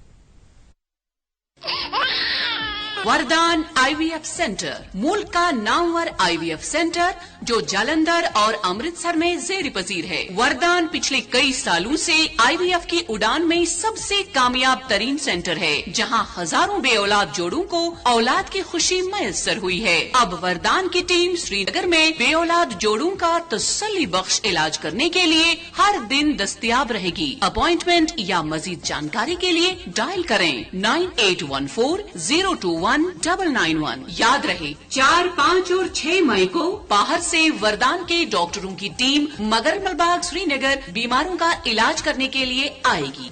وردان آئی وی ایف سینٹر ملک کا نامور آئی وی ایف سینٹر جو جالندھر اور امرتسر میں زیر پذیر ہے. وردان پچھلے کئی سالوں سے آئی وی ایف کی اڑان میں سب سے کامیاب ترین سینٹر ہے, جہاں ہزاروں بے اولاد جوڑوں کو اولاد کی خوشی میسر ہوئی ہے. اب وردان کی ٹیم سری نگر میں بے اولاد جوڑوں کا تسلی بخش علاج کرنے کے لیے ہر دن دستیاب رہے گی. اپوائنٹمنٹ یا مزید جانکاری کے لیے ڈائل کریں 9814-021-991. یاد رہے 4, 5 اور 6 مئی کو باہر سے وردان کے ڈاکٹروں کی ٹیم مگر ملباغ سری نگر بیماروں کا علاج کرنے کے لیے آئے گی.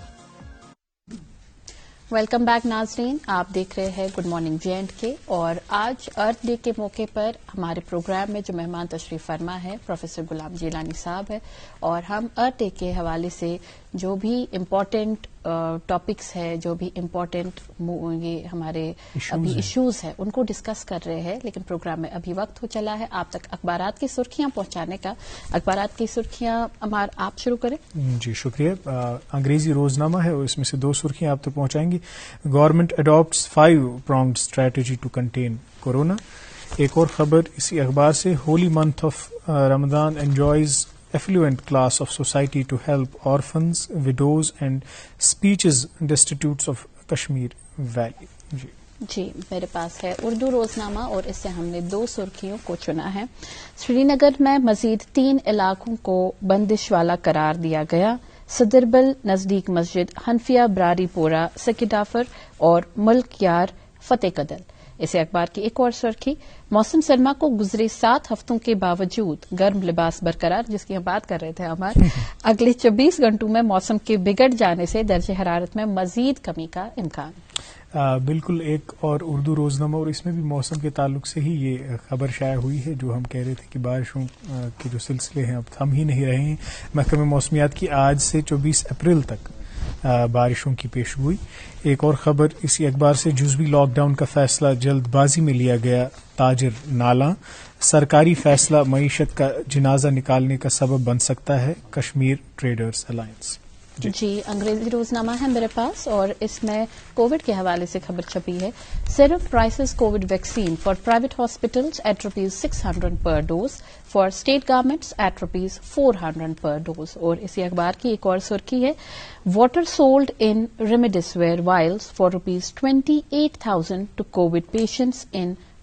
ویلکم بیک ناظرین, آپ دیکھ رہے ہیں گڈ مارننگ جے اینڈ کے. اور آج ارتھ ڈے کے موقع پر ہمارے پروگرام میں جو مہمان تشریف فرما ہے پروفیسر غلام جیلانی صاحب ہے, اور ہم ارتھ ڈے کے حوالے سے جو بھی امپورٹنٹ ٹاپکس ہے, جو بھی امپورٹنٹ یہ ہمارے ابھی ایشوز ہیں ان کو ڈسکس کر رہے ہیں. لیکن پروگرام میں ابھی وقت ہو چلا ہے آپ تک اخبارات کی سرخیاں پہنچانے کا. اخبارات کی سرخیاں آپ شروع کریں. جی شکریہ. انگریزی روزنامہ ہے اور اس میں سے 2 سرخیاں آپ تک پہنچائیں گی. Government adopts 5-pronged strategy to contain corona. ایک اور خبر اسی اخبار سے, holy month of Ramzan enjoys affluent class of society to help orphans, widows and speeches destitutes of Kashmir Valley. جی میرے پاس ہے اردو روزنامہ اور اس سے ہم نے 2 سرخیوں کو چنا ہے. سری نگر میں مزید 3 علاقوں کو بندش والا قرار دیا گیا. صدربل نزدیک مسجد حنفیہ براری پورہ سکیڈافر اور ملک یار فتح قدل. اسے اخبار کی ایک اور سرخی, موسم سرما کو گزرے 7 ہفتوں کے باوجود گرم لباس برقرار, جس کی ہم بات کر رہے تھے ہمارے اگلے 24 گھنٹوں میں موسم کے بگڑ جانے سے درجہ حرارت میں مزید کمی کا امکان. بالکل ایک اور اردو روزنامہ, اور اس میں بھی موسم کے تعلق سے ہی یہ خبر شائع ہوئی ہے جو ہم کہہ رہے تھے کہ بارشوں کے جو سلسلے ہیں اب تھم ہی نہیں رہے ہیں. محکمہ موسمیات کی آج سے 24 اپریل تک بارشوں کی پیشگوئی. ایک اور خبر اسی اخبار سے, جزوی لاک ڈاؤن کا فیصلہ جلد بازی میں لیا گیا, تاجر نالاں. سرکاری فیصلہ معیشت کا جنازہ نکالنے کا سبب بن سکتا ہے, کشمیر ٹریڈرز الائنس. جی انگریزی روزنامہ ہے میرے پاس اور اس میں کووڈ کے حوالے سے خبر چھپی ہے. Serum prices Covid vaccine for private hospitals at ₹600 per dose, for state governments at ₹400 per dose. اور اسی اخبار کی ایک اور سرخی ہے, water sold in remdesivir vials for ₹28,000 to Covid patients in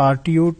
RTO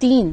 3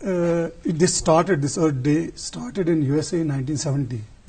this Earth Day started in USA in 1970।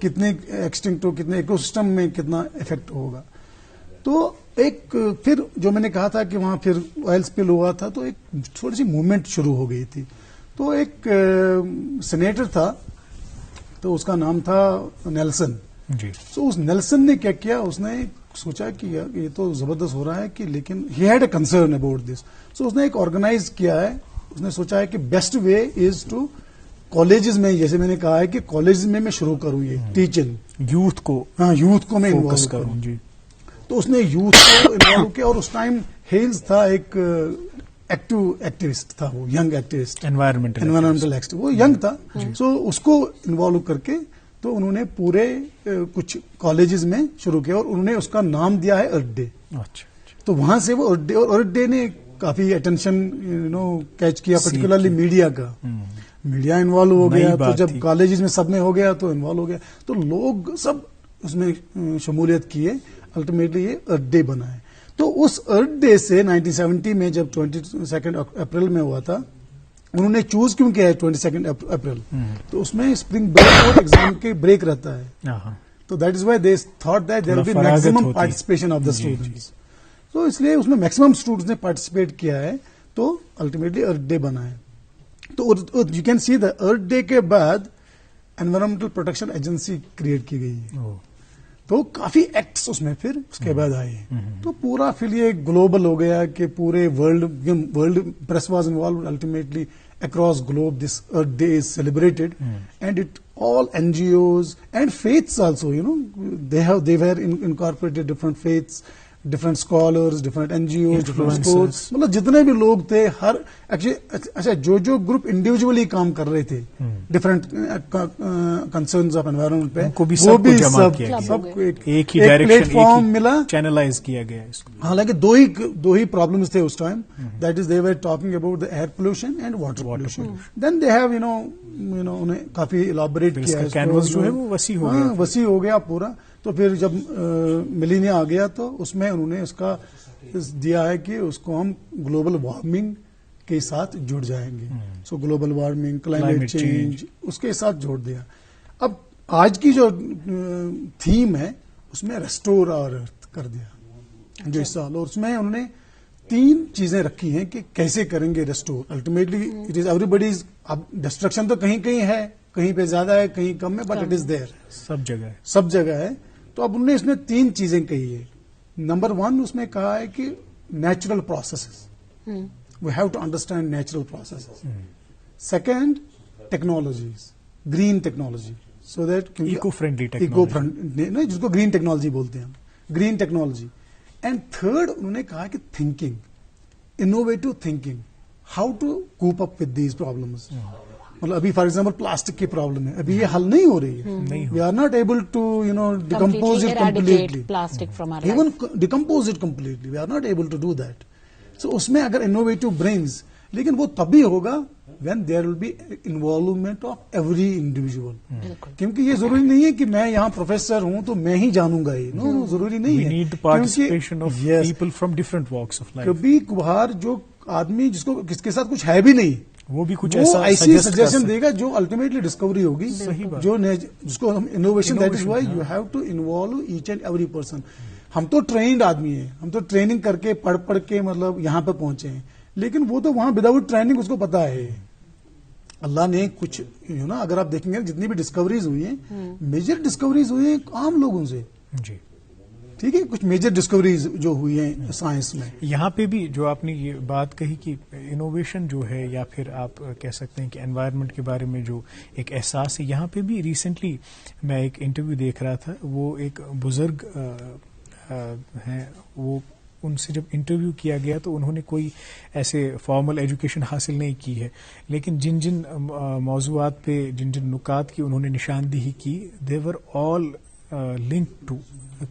کتنے extinct ہو, کتنے ایکو سسٹم میں کتنا افیکٹ ہوگا. تو ایک پھر جو میں نے کہا تھا کہ وہاں پھر آئل اسپل ہوا تھا تو ایک تھوڑی سی موومنٹ شروع ہو گئی تھی. تو ایک سینیٹر تھا تو اس کا نام تھا نیلسن. جی. تو اس نیلسن نے کیا کیا, اس نے سوچا کہ یہ تو زبردست ہو رہا ہے کہ لیکن he had a concern about this. So اس نے ایک آرگنائز کیا ہے, اس نے سوچا ہے کہ best way is to colleges میں, جیسے میں نے کہا ہے کہ کالجز میں شروع کروں یہ ٹیچنگ, یوتھ کو میں فوکس انوالو کروں. جی. تو اس نے یوتھ کو انوالو کیا, اور اس ٹائم ہیلز تھا ایک ایکٹیوسٹ تھا, وہ ینگ ایکٹیوسٹ, انوائرمنٹل ایکٹیوسٹ, وہ ینگ تھا. سو اس کو انوالو کر کے تو انہوں نے پورے کچھ کالجز میں شروع کیا اور انہوں نے اس کا نام دیا ہے ارتھ ڈے. اچھا. تو وہاں سے وہ ارتھ ڈے نے کافی اٹینشن کیچ کیا, پرٹیکولرلی میڈیا کا. میڈیا انوالو ہو گیا, تو جب کالجز میں سب میں ہو گیا تو انوالو ہو گیا, تو لوگ سب اس میں شمولیت کیے, الٹیمیٹلی یہ ارتھ ڈے بنا ہے. تو اس ارتھ ڈے سے 1970 میں جب 22 اپریل میں ہوا تھا, انہوں نے چوز کیوں کیا ہے 22 اپریل, تو اس میں اسپرنگ بریک اور ایگزام کے بریک رہتا ہے. تو that is why they thought that there will be maximum participation of the students. تو اس لیے اس میں میکسیمم اسٹوڈنٹس نے پارٹیسپیٹ کیا ہے, تو الٹیمیٹلی ارتھ ڈے بنا ہے. تو you can see the earth day کے بعد انوائرمنٹل پروٹیکشن ایجنسی کریٹ کی گئی ہے. تو کافی ایکٹس اس میں پھر اس کے بعد آئے ہیں. تو پورا پھر یہ گلوبل ہو گیا کہ پورے world press was involved. Ultimately across Globe this earth day is celebrated, and it all NGOs and faiths also, they were incorporated, different faiths, different scholars, different NGOs, different sports. مطلب جتنے بھی لوگ تھے, ہر اچھا جو گروپ انڈیویجلی کام کر رہے تھے ڈفرینٹ کنسرنز آف انوائرمنٹ پہ, وہ بھی سب کو ایک پلیٹ فارم ملا, چینلائز کیا گیا اس کو. حالانکہ دو ہی پرابلمس تھے اس time, that is they were talking about the air pollution and water pollution. Then they have انہیں کافی الیبوریٹ کیا, کینوس جو ہے وہ وسیع ہو گیا پورا. تو پھر جب ملینیا آ گیا تو اس میں انہوں نے اس کا دیا ہے کہ اس کو ہم گلوبل وارمنگ کے ساتھ جڑ جائیں گے. So global warming, climate change, اس کے ساتھ جوڑ دیا. اب آج کی جو تھیم ہے اس میں ریسٹور اور ارتھ کر دیا جو اس سال, اور اس میں انہوں نے 3 چیزیں رکھی ہیں کہ کیسے کریں گے restore. Ultimately it is every buddies. اب ڈسٹرکشن تو کہیں ہے, کہیں پہ زیادہ ہے, کہیں کم ہے, بٹ اٹ از دیئر, سب جگہ ہے. تو اب انہوں نے اس میں 3 چیزیں کہی ہے. نمبر 1 اس میں کہا ہے کہ natural processes, we have to understand natural processes. Second technologies, green technology, so that eco friendly, جس کو گرین ٹیکنالوجی بولتے ہیں ہم, گرین ٹیکنالوجی. اینڈ تھرڈ انہوں نے کہا کہ thinking, innovative thinking, how to cope up with these problems. مطلب ابھی فار ایگزامپل پلاسٹک کی پرابلم ہے, ابھی یہ حل نہیں ہو رہی ہے. We are not able to decompose it completely, even decompose it completely, we are not able to do that. So اس میں اگر انوویٹو برینز, لیکن وہ تبھی ہوگا when there will be involvement of every individual. کیونکہ یہ ضروری نہیں ہے کہ میں یہاں پروفیسر ہوں تو میں ہی جانوں گا, یہ نو, ضروری نہیں ہے. کبھی کبھار جو آدمی جس کے ساتھ کچھ ہے بھی نہیں, وہ بھی کچھ ایسی سجیشن دے گا جو الٹیمیٹلی ڈسکوری ہوگی, جو جس کو ہم innovation, that is why you have to involve each and every person. ہم تو ٹرینڈ آدمی ہیں, ہم تو ٹریننگ کر کے پڑھ کے مطلب یہاں پہ پہنچے ہیں, لیکن وہ تو وہاں وداؤٹ ٹریننگ اس کو پتا ہے. اللہ نے کچھ اگر آپ دیکھیں گے جتنی بھی ڈسکوریز ہوئی ہیں, میجر ڈسکوریز ہوئی ہیں عام لوگوں سے. جی ٹھیک ہے, کچھ میجر ڈسکوریز جو ہوئی ہیں سائنس میں. یہاں پہ بھی جو آپ نے یہ بات کہی کہ انوویشن جو ہے, یا پھر آپ کہہ سکتے ہیں کہ انوائرمنٹ کے بارے میں جو ایک احساس ہے, یہاں پہ بھی ریسنٹلی میں ایک انٹرویو دیکھ رہا تھا. وہ ایک بزرگ ہیں, وہ ان سے جب انٹرویو کیا گیا تو انہوں نے کوئی ایسے فارمل ایجوکیشن حاصل نہیں کی ہے, لیکن جن موضوعات پہ جن نکات کی انہوں نے نشاندہی کی, they were all link to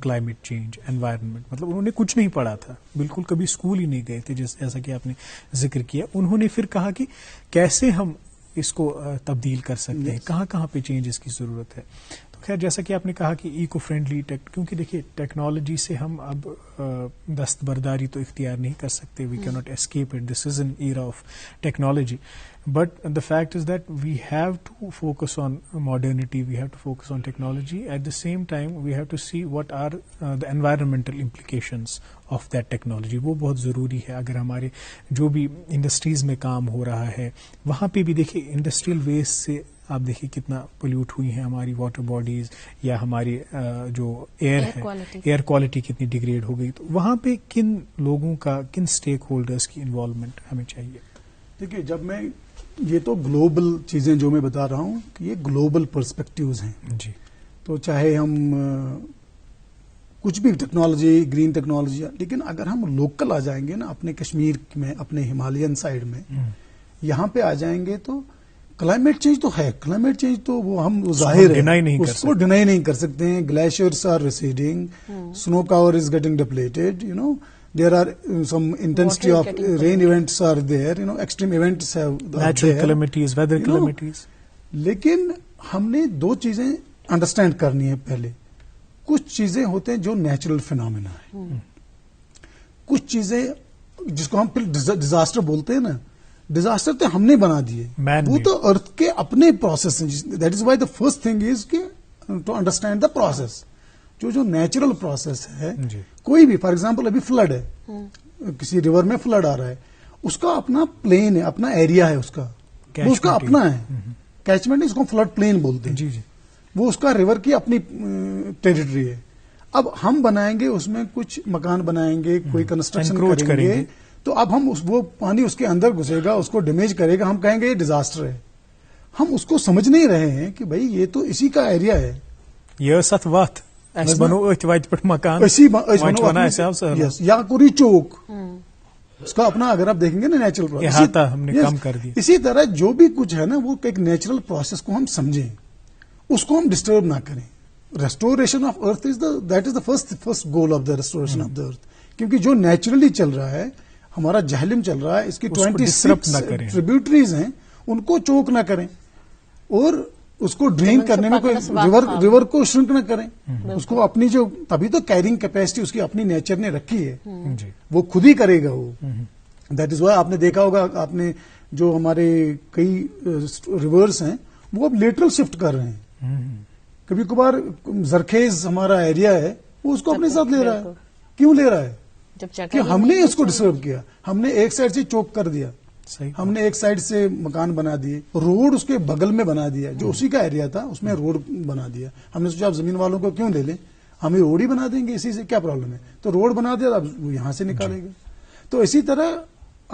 climate change, environment. مطلب انہوں نے کچھ نہیں پڑھا تھا, بالکل کبھی اسکول ہی نہیں گئے تھے, جیسا کہ آپ نے ذکر کیا. انہوں نے پھر کہا کہ کیسے ہم اس کو تبدیل کر سکتے ہیں, کہاں پہ چینجز کی ضرورت ہے. تو خیر جیسا کہ آپ نے کہا کہ ایکو فرینڈلی کیونکہ دیکھیے ٹیکنالوجی سے ہم اب دستبرداری تو اختیار نہیں کر سکتے. وی کی not escape it. This is an era of technology. But the fact is that we have to focus on modernity, we have to focus on technology. At the same time, we have to see what are the environmental implications of that technology. وہ بہت ضروری ہے. اگر ہمارے جو بھی industries میں کام ہو رہا ہے وہاں پہ بھی دیکھیے انڈسٹریل ویسٹ سے آپ دیکھیے کتنا پولیوٹ ہوئی ہیں ہماری واٹر باڈیز یا ہماری جو ایئر ہے, ایئر کوالٹی کتنی ڈیگریڈ ہو گئی. تو وہاں پہ کن لوگوں کا, کن اسٹیک ہولڈرز کی انوالومنٹ ہمیں چاہیے؟ دیکھیے جب میں یہ تو گلوبل چیزیں جو میں بتا رہا ہوں کہ یہ گلوبل پرسپیکٹیوز ہیں جی. تو چاہے ہم کچھ بھی ٹیکنالوجی, گرین ٹیکنالوجی, لیکن اگر ہم لوکل آ جائیں گے نا اپنے کشمیر میں, اپنے ہمالیین سائڈ میں, یہاں پہ آ جائیں گے تو کلائمیٹ چینج تو ہے. کلائمیٹ چینج تو وہ ہم ظاہر ہے, اس کو ڈینائی نہیں کر سکتے ہیں. Glaciers are receding, snow cover is getting depleted, there are some intensity of rain events are there, extreme events have natural calamities, weather calamities. لیکن ہم نے دو چیزیں انڈرسٹینڈ کرنی ہے. پہلے کچھ چیزیں ہوتے ہیں جو نیچرل فینومینا ہے, کچھ چیزیں جس کو ہم پھر ڈیزاسٹر بولتے ہیں نا, ڈیزاسٹر تو ہم نے بنا دیے, وہ تو ارتھ کے اپنے پروسیس ہیں. That is why the first thing is کہ ٹو انڈرسٹینڈ دا پروسیس. جو نیچرل پروسیس ہے کوئی بھی, فار ایگزامپل ابھی فلڈ ہے, کسی ریور میں فلڈ آ رہا ہے, اس کا اپنا پلین ہے, اپنا ایریا ہے, اس کا اپنا ہے. کیچمنٹ اس کو فلڈ پلین بولتے ہیں. جی جی, وہ اس کا ریور کی اپنی ٹیریٹری ہے. اب ہم بنائیں گے اس میں کچھ مکان بنائیں گے, کوئی کنسٹرکشن کریں گے, تو اب ہم وہ پانی اس کے اندر گھسے گا, اس کو ڈیمیج کرے گا, ہم کہیں گے یہ ڈیزاسٹر ہے. ہم اس کو سمجھ نہیں رہے ہیں کہ بھائی یہ تو اسی کا ایریا ہے. یہ ست وات مکان یا کوئی چوک, اس کا اپنا اگر آپ دیکھیں گے نا نیچرل پروسیس ہم نے کم کر دیا. اسی طرح جو بھی کچھ ہے نا وہ ایک نیچرل پروسیس کو ہم سمجھیں, اس کو ہم ڈسٹرب نہ کریں. Restoration of earth that is the first goal of the restoration of the earth. کیونکہ جو نیچرلی چل رہا ہے, ہمارا جہلم چل رہا ہے, اس کی 26 ٹریبیوٹریز ہیں, ان کو چوک نہ کریں, اور اس کو ڈرین کرنے میں کوئی ریور کو شرنک نہ کریں. اس کو اپنی جو, تبھی تو کیرنگ کیپیسٹی اس کی اپنی نیچر نے رکھی ہے, وہ خود ہی کرے گا. وہ دیٹ از وائی آپ نے دیکھا ہوگا, آپ نے جو ہمارے کئی ریورس ہیں وہ اب لیٹرل شفٹ کر رہے ہیں. کبھی کبھار زرخیز ہمارا ایریا ہے, وہ اس کو اپنے ساتھ لے رہا ہے. کیوں لے رہا ہے؟ کہ ہم نے اس کو ڈسٹرب کیا, ہم نے ایک سائڈ سے چوک کر دیا, ہم نے ایک سائڈ سے مکان بنا دیے, روڈ اس کے بغل میں بنا دیا, جو اسی کا ایریا تھا اس میں روڈ بنا دیا. ہم نے سوچا آپ زمین والوں کو کیوں لے لیں, ہم یہ روڈ ہی بنا دیں گے, اسی سے کیا پرابلم ہے. تو روڈ بنا دیا, اب وہ یہاں سے نکالے گا. تو اسی طرح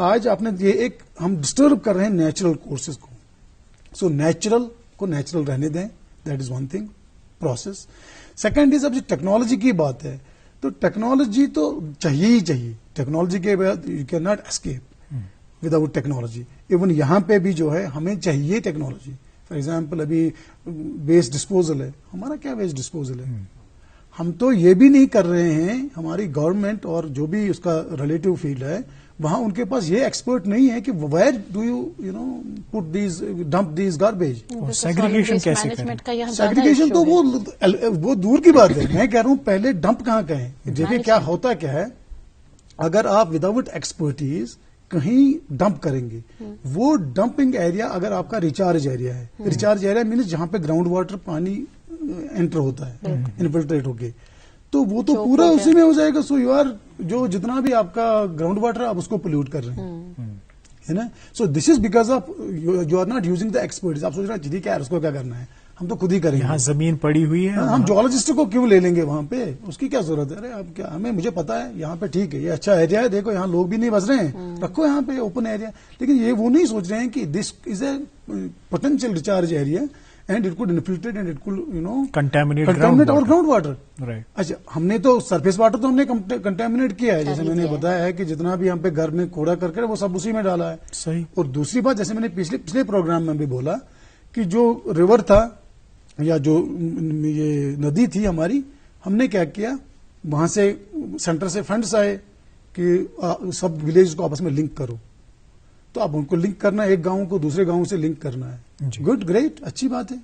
آج آپ نے یہ ایک ہم ڈسٹرب کر رہے ہیں نیچرل کورسز کو. سو نیچرل کو نیچرل رہنے دیں, that is one thing process. Second is, اب جو ٹیکنالوجی کی بات ہے تو ٹیکنالوجی تو چاہیے ہی چاہیے. ٹیکنالوجی کے بعد you can not escape without technology. Even یہاں پہ بھی جو ہے ہمیں چاہیے ٹیکنالوجی. فار ایگزامپل ابھی ویسٹ ڈسپوزل ہے, ہمارا کیا ویسٹ ڈسپوزل ہے؟ ہم تو یہ بھی نہیں کر رہے ہیں. ہماری گورنمنٹ اور جو بھی اس کا ریلیٹو فیلڈ ہے وہاں ان کے پاس یہ ایکسپرٹ نہیں ہے کہ where do you know put these dump these garbage. Segregation کیسے کریں؟ سیگریگیشن تو وہ دور کی بات ہے. میں کہہ رہا ہوں پہلے ڈمپ کہاں کہیں. دیکھیے کیا ہوتا کیا ہے, اگر آپ وداؤٹ ایکسپرٹیز کہیں ڈمپ کریں گے, وہ ڈمپنگ ایریا اگر آپ کا ریچارج ایریا ہے, ریچارج ایریا مینس جہاں پہ گراؤنڈ واٹر پانی انٹر ہوتا ہے انفلٹریٹ ہو کے, تو وہ تو پورا اسی میں ہو جائے گا. سو یو آر جو جتنا بھی آپ کا گراؤنڈ واٹر ہے آپ اس کو پولیوٹ کر رہے ہیں نا. So this is because of you are not using the expertise. آپ سوچ رہے ہیں جی کیا اس کو کیا کرنا ہے, ہم تو خود ہی کریں گے. یہاں زمین پڑی ہوئی ہے, ہم جیولوجسٹ کو کیوں لے لیں گے وہاں پہ, اس کی کیا ضرورت ہے؟ ارے اب کیا ہمیں, مجھے پتا ہے یہاں پہ ٹھیک ہے, یہ اچھا ایریا ہے, دیکھو یہاں لوگ بھی نہیں بس رہے ہیں, رکھو یہاں پہ اوپن ایریا. لیکن یہ وہ نہیں سوچ رہے ہیں کہ this is a potential recharge area and it could infiltrate and it could contaminate our ground water. اچھا, ہم نے تو سرفیس واٹر تو ہم نے کنٹامنیٹ کیا ہے, جیسے میں نے بتایا ہے کہ جتنا بھی ہم پہ گھر میں کوڑا کر وہ سب اسی میں ڈالا ہے. صحیح. اور دوسری بات, جیسے میں نے پچھلے پروگرام میں بھی بولا کہ جو ریور تھا یا جو یہ ندی تھی ہماری, ہم نے کیا کیا, وہاں سے سینٹر سے فنڈس آئے کہ سب ولیج کو آپس میں لنک کرو. تو اب ان کو لنک کرنا, ایک گاؤں کو دوسرے گاؤں سے لنک کرنا ہے. گڈ, گریٹ, اچھی بات ہے.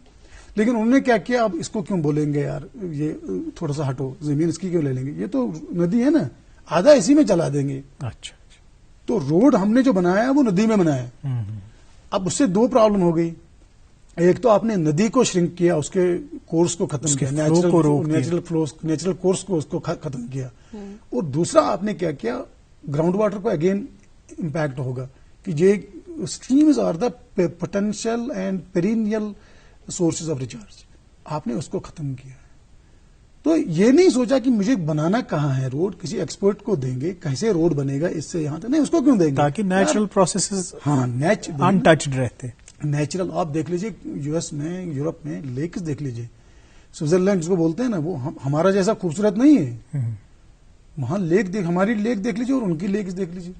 لیکن انہوں نے کیا کیا, اب اس کو کیوں بولیں گے یار, یہ تھوڑا سا ہٹو, زمین اس کی کیوں لے لیں گے, یہ تو ندی ہے نا, آدھا اسی میں چلا دیں گے. اچھا, تو روڈ ہم نے جو بنایا ہے وہ ندی میں بنایا ہے. اب اس سے دو پرابلم ہو گئی. ایک تو آپ نے ندی کو شرنک کیا, اس کے کورس کو ختم کیا, نیچرل کورس کو اس کو ختم کیا. اور دوسرا آپ نے کیا کیا, گراؤنڈ واٹر کو اگین امپیکٹ ہوگا کہ یہ streams are the potential and perennial sources of recharge, آپ نے اس کو ختم کیا. تو یہ نہیں سوچا کہ مجھے بنانا کہاں ہے روڈ, کسی ایکسپرٹ کو دیں گے, کیسے روڈ بنے گا اس سے یہاں تک, نہیں اس کو کیوں دیں گے, تاکہ نیچرل پروسیسز ہاں ان ٹچڈ رہتے. نیچرل آپ دیکھ لیجیے, یو ایس میں, یورپ میں لیکس دیکھ لیجیے, سوئٹزرلینڈ جس کو بولتے ہیں نا, وہ ہمارا جیسا خوبصورت نہیں ہے. وہاں لیک ہماری لیک دیکھ لیجیے اور ان کی لیکس دیکھ لیجیے.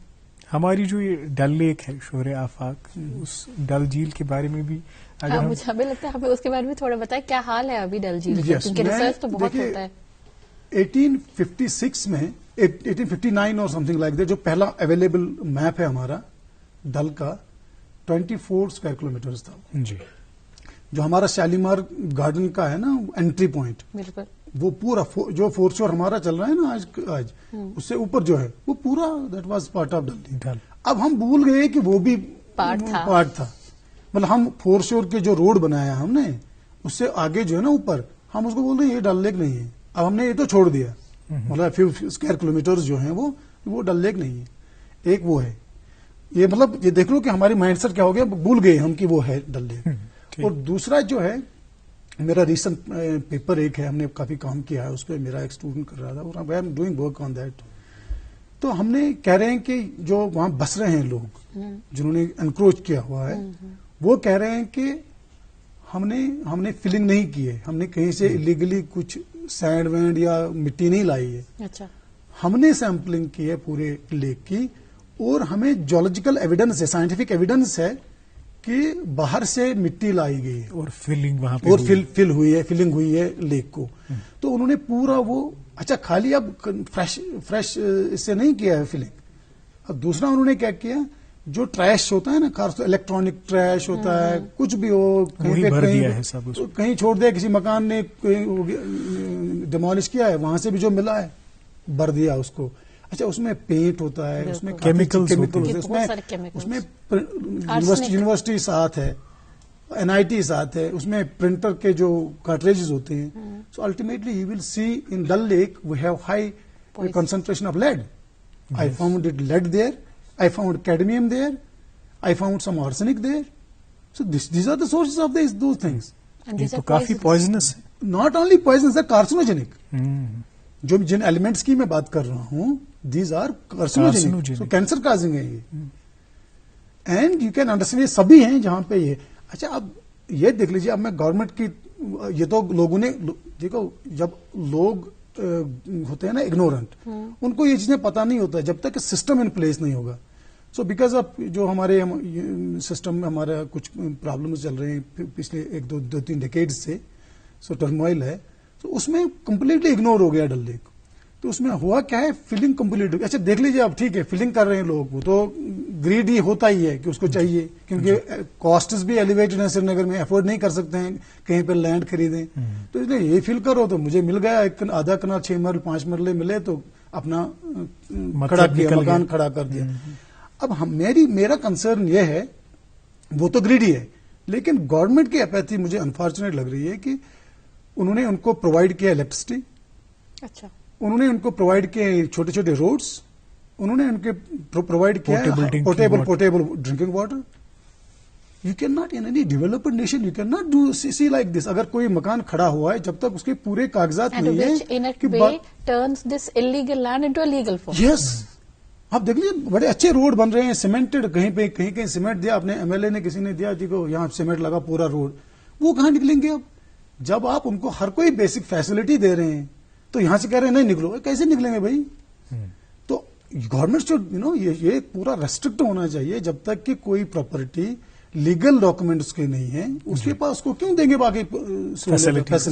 ہماری جو یہ ڈل لیک ہے شور آفاق, اس ڈل جھیل کے بارے میں بھی مجھے ہمیں لگتا ہے ہمیں اس کے بارے میں تھوڑا بتائیں کیا حال ہے ابھی ڈل جھیل کا, کیونکہ ریسرچ تو بہت ہوتا ہے. 1856 میں 1859 اور سم تھنگ لائک دیٹ جو پہلا اویلیبل میپ ہے ہمارا ڈل کا 24 اسکوائر کلومیٹر تھا. جی, جو ہمارا شالیمار گارڈن کا ہے نا انٹری پوائنٹ, بالکل وہ پورا جو فورس شور ہمارا چل رہا ہے نا آج اس سے اوپر جو ہے وہ پورا دیٹ واز پارٹ آف ڈل. اب ہم بھول گئے کہ وہ بھی پارٹ تھا. مطلب ہم فور شور کے جو روڈ بنایا ہم نے, اس سے آگے جو ہے نا اوپر, ہم اس کو بول رہے ہیں یہ ڈل لیک نہیں ہے. اب ہم نے یہ تو چھوڑ دیا, مطلب 5 اسکوائر کلومیٹر جو ہیں وہ ڈل لیک نہیں ہے. ایک وہ ہے, یہ مطلب یہ دیکھ لو کہ ہماری مائنڈ سیٹ کیا ہو گیا, بھول گئے ہم کہ وہ ہے ڈل لیک. اور دوسرا جو ہے میرا ریسنٹ پیپر ایک ہے, ہم نے کافی کام کیا ہے اس پہ, میرا ایک اسٹوڈنٹ کر رہا تھا, اور I am doing work on that. تو ہم نے کہہ رہے ہیں کہ جو وہاں بس رہے ہیں لوگ جنہوں نے انکروچ کیا ہوا ہے, وہ کہہ رہے ہیں کہ ہم نے فلنگ نہیں کی ہے, ہم نے کہیں سے الیگلی کچھ سینڈ وینڈ یا مٹی نہیں لائی ہے. اچھا, ہم نے سیمپلنگ کی ہے پورے لیک کی, اور ہمیں جیولوجیکل ایویڈنس ہے, سائنٹیفک ایویڈنس ہے کہ باہر سے مٹی لائی گئی ہے اور فلنگ وہاں پہ اور فلنگ ہوئی ہے لیک کو. تو انہوں نے پورا وہ اچھا خالی اب فریش اس سے نہیں کیا ہے فلنگ. اب دوسرا انہوں نے کیا کیا, جو ٹریش ہوتا ہے نا, خاص طور الیکٹرانک ٹریش ہوتا ہے, کچھ بھی ہو, کہیں چھوڑ دیا, کسی مکان نے ڈیمالش کیا ہے, وہاں سے بھی جو ملا ہے بھر دیا اس کو. اچھا, اس میں پینٹ ہوتا ہے, اس میں کیمیکل اس میں یونیورسٹی ساتھ ہے, NIT ساتھ ہے, اس میں پرنٹر کے جو کارٹریجز ہوتے ہیں. So ultimately you will see in Dal lake we have high concentration of lead. I found it lead there, I found cadmium there, I found some arsenic there. So these are the sources of those things. یہ تو کافی poisonous ہے. Not only poisonous, they're carcinogenic. جو جن elements کی میں بات کر رہا ہوں, these are carcinogenic. So cancer causing ہے یہ. And you can understand یہ سبھی ہیں جہاں پہ یہ. اچھا, اب یہ دیکھ لیجیے, اب میں گورنمنٹ کی, یہ تو لوگوں نے دیکھو, جب لوگ ہوتے ہیں نا اگنورنٹ, ان کو یہ چیزیں پتا نہیں ہوتا جب تک کہ سسٹم ان پلیس نہیں ہوگا. سو بیکاز آف جو ہمارے سسٹم میں ہمارا کچھ پرابلمز چل رہے ہیں پچھلے 1-2-3 ڈیکیڈ سے, سو ٹرموائل ہے, تو اس میں کمپلیٹلی اگنور ہو گیا ڈل لیک. تو اس میں ہوا کیا ہے, فلنگ کمپلیٹ. اچھا دیکھ لیجیے, اب ٹھیک ہے فلنگ کر رہے ہیں لوگ, وہ تو گریڈی ہوتا ہی ہے کہ اس کو چاہیے, کیونکہ کاسٹس بھی ایلیویٹڈ ہیں سری نگر میں, افورڈ نہیں کر سکتے ہیں کہیں پہ لینڈ خریدیں. تو اس لیے یہ فل کرو, تو مجھے مل گیا آدھا کنال 6 مرل 5 مرلے ملے, تو اپنا کھڑا کیا, مکان کھڑا کر دیا. اب میرا کنسرن یہ ہے, وہ تو گریڈی ہے, لیکن گورنمنٹ کی اپیتھی مجھے انفارچونیٹ لگ رہی ہے کہ انہوں نے ان کو پرووائڈ کیا الیکٹریسٹی. اچھا, انہوں نے ان کو پرووائڈ کیے چھوٹے چھوٹے روڈس, انہوں نے ان کے پرووائڈ کیا portable drinking water. You can not in any developed nation you can not do see like this. اگر کوئی مکان کھڑا ہوا ہے, جب تک اس کے پورے کاغذات نہیں ہیں. یس, آپ دیکھ لیجیے بڑے اچھے روڈ بن رہے ہیں, سیمنٹڈ, کہیں سیمنٹ دیا, اپنے MLA نے کسی نے دیا, دیکھو یہاں سیمنٹ لگا پورا روڈ, وہ کہاں نکلیں گے اب؟ جب آپ ان کو ہر کوئی بیسک فیسلٹی دے رہے ہیں, تو یہاں سے کہہ رہے ہیں نہیں نکلو, کیسے نکلیں گے بھائی؟ تو گورنمنٹ جو یہ پورا ریسٹرکٹ ہونا چاہیے, جب تک کہ کوئی پراپرٹی لیگل ڈاکومنٹس کے نہیں ہیں, اس کے پاس کو کیوں دیں گے باقی facilities?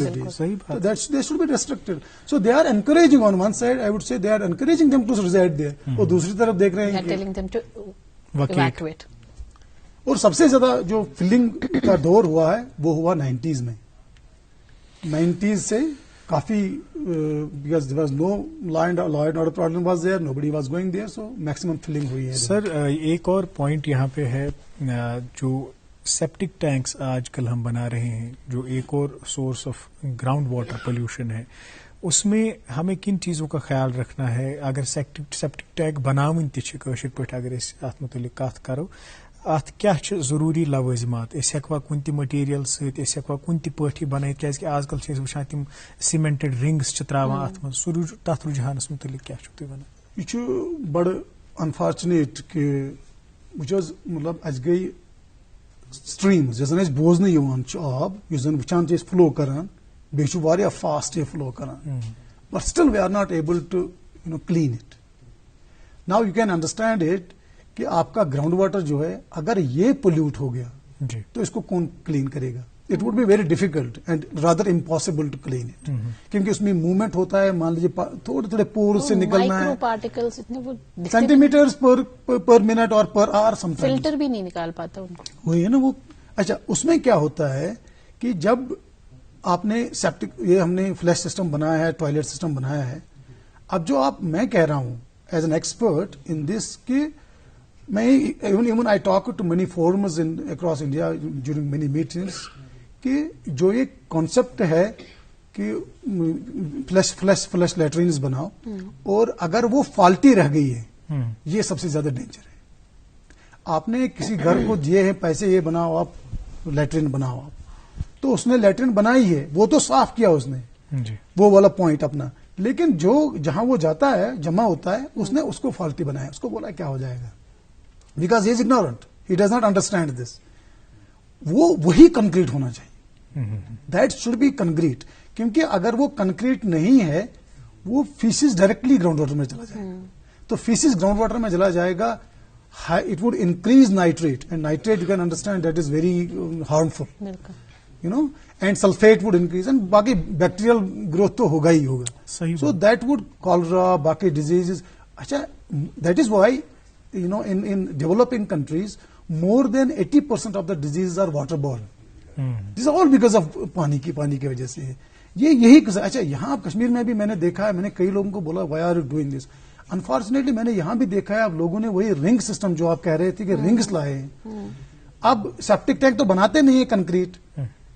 They should be restricted. So they are encouraging on one side, I would say they are encouraging them to reside there, اور دوسری طرف دیکھ رہے ہیں. اور سب سے زیادہ جو فلنگ کا دور ہوا ہے وہ ہوا 90s میں. 90s سے کافی because there was no law and order problem was there, nobody was going there, so maximum filling ہوئی ہے. سر ایک اور پوائنٹ یہاں پہ ہے, جو سیپٹک ٹینکس آج کل ہم بنا رہے ہیں, جو ایک اور source of ground water pollution ہے, اس میں ہمیں کن چیزوں کا خیال رکھنا ہے؟ اگر سیپٹک ٹینک بناون تہ کاشر پٲٹھۍ اگر أسۍ اتھ متعلق کتھ کرو, اتھ کیا ضروری لوازمات؟ أسۍ ہیکوا کُنہِ تہِ مٹیریل سۭتۍ, أسۍ ہیکوا کُنہِ تہِ پٲٹھی بنٲیِتھ؟ کیازِ کہ آز کل چھِ أسۍ وٕچھان تِم سیمنٹڈ رنگس چھِ تراوان اتھ منٛز, سُہ تتھ رجحانس متعلق کیا چھُو تُہۍ ونان؟ یہ چھُ بڑٕ انفارچُنیٹ کہ وٕچھ حظ, مطلب اَسہِ گٔے سٹریمز یۄس زن اَسہِ بوزنہٕ یِوان چھُ آب, یُس زن وٕچھان چھِ أسۍ فلو کران, بیٚیہِ چھُ واریاہ فاسٹ یہِ فلو کران, but still we are not able to clean it. Now you can understand it کہ آپ کا گراؤنڈ واٹر جو ہے اگر یہ پولیوٹ ہو گیا تو اس کو کون کلین کرے گا؟ It would be very difficult and rather impossible to clean it, کیونکہ اس میں موومنٹ ہوتا ہے. مان لیجیے تھوڑے تھوڑے پورز سے نکلنا ہے, سینٹی میٹرز پر منٹ اور پر آور, سم ٹائمز فلٹر بھی نہیں نکال پاتا ان کو. وہی ہے نا وہ. اچھا, اس میں کیا ہوتا ہے کہ جب آپ نے سیپٹک, یہ ہم نے فلش سسٹم بنایا ہے, ٹوائلٹ سسٹم بنایا ہے, اب جو آپ, میں کہہ رہا ہوں as an expert in this کہ میں even I talk to many forums across India during many meetings کہ جو یہ کانسیپٹ ہے کہ فلش لیٹرینز بناؤ, اور اگر وہ فالٹی رہ گئی ہے, یہ سب سے زیادہ ڈینجر ہے. آپ نے کسی گھر کو دیے ہیں پیسے, یہ بناؤ آپ لیٹرین بناؤ آپ, تو اس نے لیٹرین بنائی ہے, وہ تو صاف کیا اس نے, وہ والا پوائنٹ اپنا, لیکن جو جہاں وہ جاتا ہے جمع ہوتا ہے, اس نے اس کو فالٹی بنایا, اس کو بولا کیا ہو جائے گا, because he is ignorant, he does not understand this. وہی کنکریٹ ہونا چاہیے, دیٹ شوڈ بی کنکریٹ, کیونکہ اگر وہ کنکریٹ نہیں ہے, وہ فیسز ڈائریکٹلی گراؤنڈ واٹر میں چلا جائے گا, تو فیسز گراؤنڈ واٹر میں چلا جائے گا, it would increase nitrate, and nitrate you can understand that is very harmful, you know, and sulphate would increase, and باقی بیکٹیریل گروتھ تو ہوگا ہی ہوگا. سو دیٹ وڈ کالرا, باقی ڈیزیز. اچھا, that is why in developing countries more than 80% of the diseases are waterborne. These are all because of پانی کی وجہ سے. یہی. اچھا, یہاں کشمیر میں بھی میں نے دیکھا ہے, میں نے کئی لوگوں کو بولا why are you doing this. Unfortunately میں نے یہاں بھی دیکھا ہے, اب لوگوں نے وہی رنگ سسٹم جو آپ کہہ رہے تھے کہ رنگس لائے ہیں. اب سیپٹک ٹینک تو بناتے نہیں ہے کنکریٹ,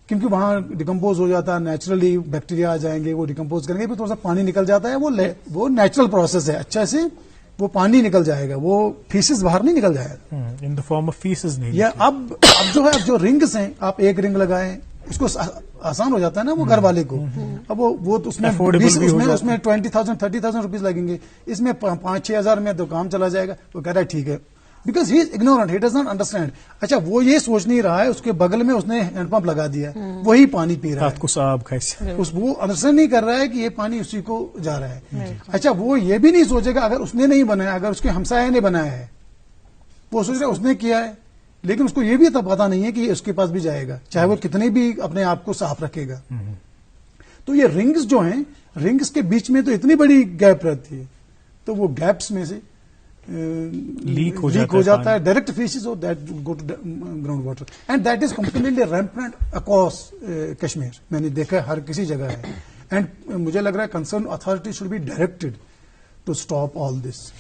کیونکہ وہاں ڈیکمپوز ہو جاتا ہے, نیچرلی بیکٹیریا آ جائیں گے, وہ ڈیکمپوز کریں گے, پھر تھوڑا سا پانی نکل جاتا ہے, وہ نیچرل پروسیس ہے, اچھا سے وہ پانی نکل جائے گا, وہ فیسز باہر نہیں نکل جائے گا ان دا فارم آف فیسز نہیں. یا اب جو ہے, اب جو رنگس ہیں, آپ ایک رنگ لگائیں, اس کو آسان ہو جاتا ہے نا وہ گھر والے کو. اب وہ اس میں 20,000 30,000 روپیز لگیں گے, اس میں 5-6 ہزار میں تو کام چلا جائے گا. وہ کہہ رہا ہے ٹھیک ہے, because he is ignorant, he does not understand. اچھا, وہ یہ سوچ نہیں رہا ہے, اس کے بغل میں اس نے ہینڈ پمپ لگا دیا, وہی پانی پی رہا ہے, وہ انڈرسٹینڈ نہیں کر رہا ہے کہ یہ پانی اسی کو جا رہا ہے. اچھا, وہ یہ بھی نہیں سوچے گا اگر اس نے نہیں بنایا, اگر اس کے ہمسائے نے بنایا ہے, وہ سوچ رہا ہے اس نے کیا ہے, لیکن اس کو یہ بھی تو پتا نہیں ہے کہ اس کے پاس بھی جائے گا, چاہے وہ کتنے بھی اپنے آپ کو صاف رکھے گا. تو یہ رنگس جو ہیں, رنگس کے بیچ میں تو اتنی بڑی گیپ رہتی ہے, تو وہ گیپس میں سے لیک ہو جاتا ہے ڈائریکٹ فیسز اور that go to ground water, and that is completely rampant across Kashmir. میں نے دیکھا ہے ہر کسی جگہ ہے, اینڈ مجھے لگ رہا ہے concern authority should be directed to stop all this.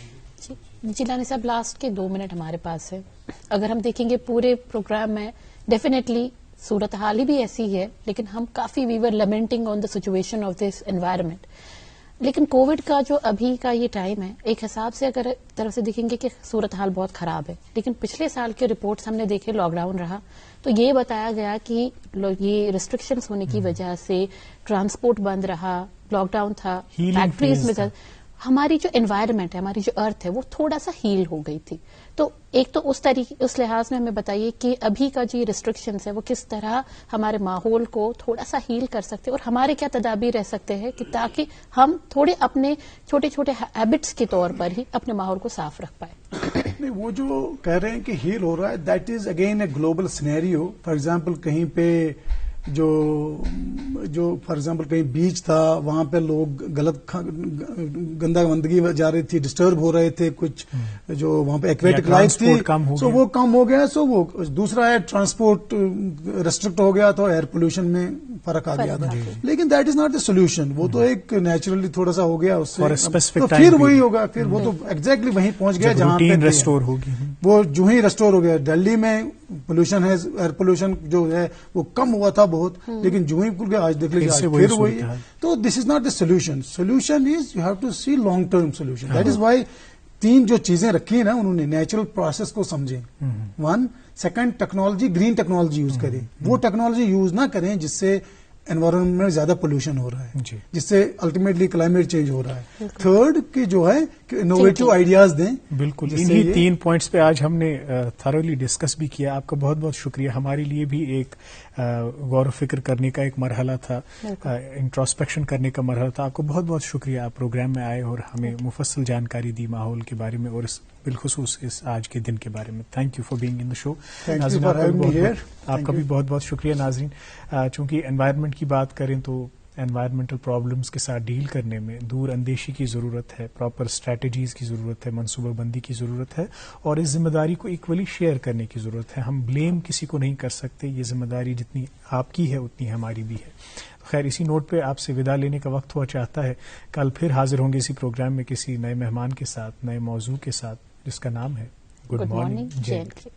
Jeelani صاحب, لاسٹ کے 2 منٹ ہمارے پاس ہے. اگر ہم دیکھیں گے پورے پروگرام میں ڈیفینیٹلی صورتحال ہی بھی ایسی ہے, لیکن ہم کافی we were lamenting on the situation of this environment. لیکن کووڈ کا جو ابھی کا یہ ٹائم ہے, ایک حساب سے اگر طرف سے دیکھیں گے کہ صورتحال بہت خراب ہے, لیکن پچھلے سال کے رپورٹس ہم نے دیکھے, لاک ڈاؤن رہا تو یہ بتایا گیا کہ یہ ریسٹرکشنز ہونے کی وجہ سے ٹرانسپورٹ بند رہا, لاک ڈاؤن تھا, فیکٹریز میں ہماری جو انوائرمنٹ ہے, ہماری جو ارتھ ہے, وہ تھوڑا سا ہیل ہو گئی تھی. تو ایک تو اس لحاظ میں ہمیں بتائیے کہ ابھی کا جو ریسٹرکشنز ہے وہ کس طرح ہمارے ماحول کو تھوڑا سا ہیل کر سکتے اور ہمارے کیا تدابیر رہ سکتے ہیں کہ تاکہ ہم تھوڑے اپنے چھوٹے چھوٹے ہیبٹس کے طور پر ہی اپنے ماحول کو صاف رکھ پائے. نہیں, وہ جو کہہ رہے ہیں کہ ہیل ہو رہا ہے, that is again a global scenario. For example کہیں پہ جو فار ایگزامپل کہیں بیچ تھا وہاں پہ لوگ غلط گندگی جا رہی تھی, ڈسٹرب ہو رہے تھے, کچھ جو وہاں پہ ایکویٹک لائف تھی سو وہ کم ہو گیا. سو وہ دوسرا ہے ٹرانسپورٹ ریسٹرکٹ ہو گیا تو ایئر پولوشن میں فرق آ گیا تھا. لیکن that is not the solution. وہ تو ایک نیچرلی تھوڑا سا ہو گیا اس سے, تو پھر وہی ہوگا, پھر وہ تو ایگزیکٹلی وہیں پہنچ گیا جہاں پہ ریسٹور ہوگی. وہ جو ہی ریسٹور ہو گیا. دہلی میں پولوشن ہے, ایئر پولوشن جو ہے وہ کم ہوا تھا بہت, لیکن جو ہی آج دیکھ لیجیے پھر وہی. تو this is not the solution. Solution is you have to see long term solution. That is why 3 جو چیزیں رکھی ہیں نا انہوں نے, نیچرل پروسیس کو سمجھیں. 1 second technology, green technology use کریں. وہ ٹیکنالوجی یوز نہ کریں جس سے انوائرمنٹ میں زیادہ پولوشن ہو رہا ہے, جس سے الٹیمیٹلی کلائمیٹ چینج ہو رہا ہے. 3rd کہ جو ہے کہ انوویٹو آئیڈیاز دیں. بالکل, انہی 3 پوائنٹس پہ آج ہم نے تھرولی ڈسکس بھی کیا. آپ کا بہت بہت شکریہ. ہمارے لیے بھی ایک غور و فکر کرنے کا ایک مرحلہ تھا, انٹروسپیکشن کرنے کا مرحلہ تھا. آپ کو بہت بہت شکریہ. آپ پروگرام میں آئے اور ہمیں مفصل جانکاری دی ماحول کے بارے میں اور بالخصوص اس آج کے دن کے بارے میں. Thank you for being in the show. آپ کا بھی بہت بہت شکریہ. ناظرین, چونکہ انوائرمنٹ کی بات کریں تو انوائرمنٹل پرابلمس کے ساتھ ڈیل کرنے میں دور اندیشی کی ضرورت ہے, پراپر اسٹریٹجیز کی ضرورت ہے, منصوبہ بندی کی ضرورت ہے, اور اس ذمہ داری کو ایکولی شیئر کرنے کی ضرورت ہے. ہم بلیم کسی کو نہیں کر سکتے. یہ ذمہ داری جتنی آپ کی ہے اتنی ہماری بھی ہے. خیر, اسی نوٹ پہ آپ سے وداع لینے کا وقت ہوا چاہتا ہے. کل پھر حاضر ہوں گے اسی پروگرام میں کسی نئے مہمان کے ساتھ, نئے موضوع کے ساتھ, جس کا نام ہے گڈ مارننگ جے اینڈ کے.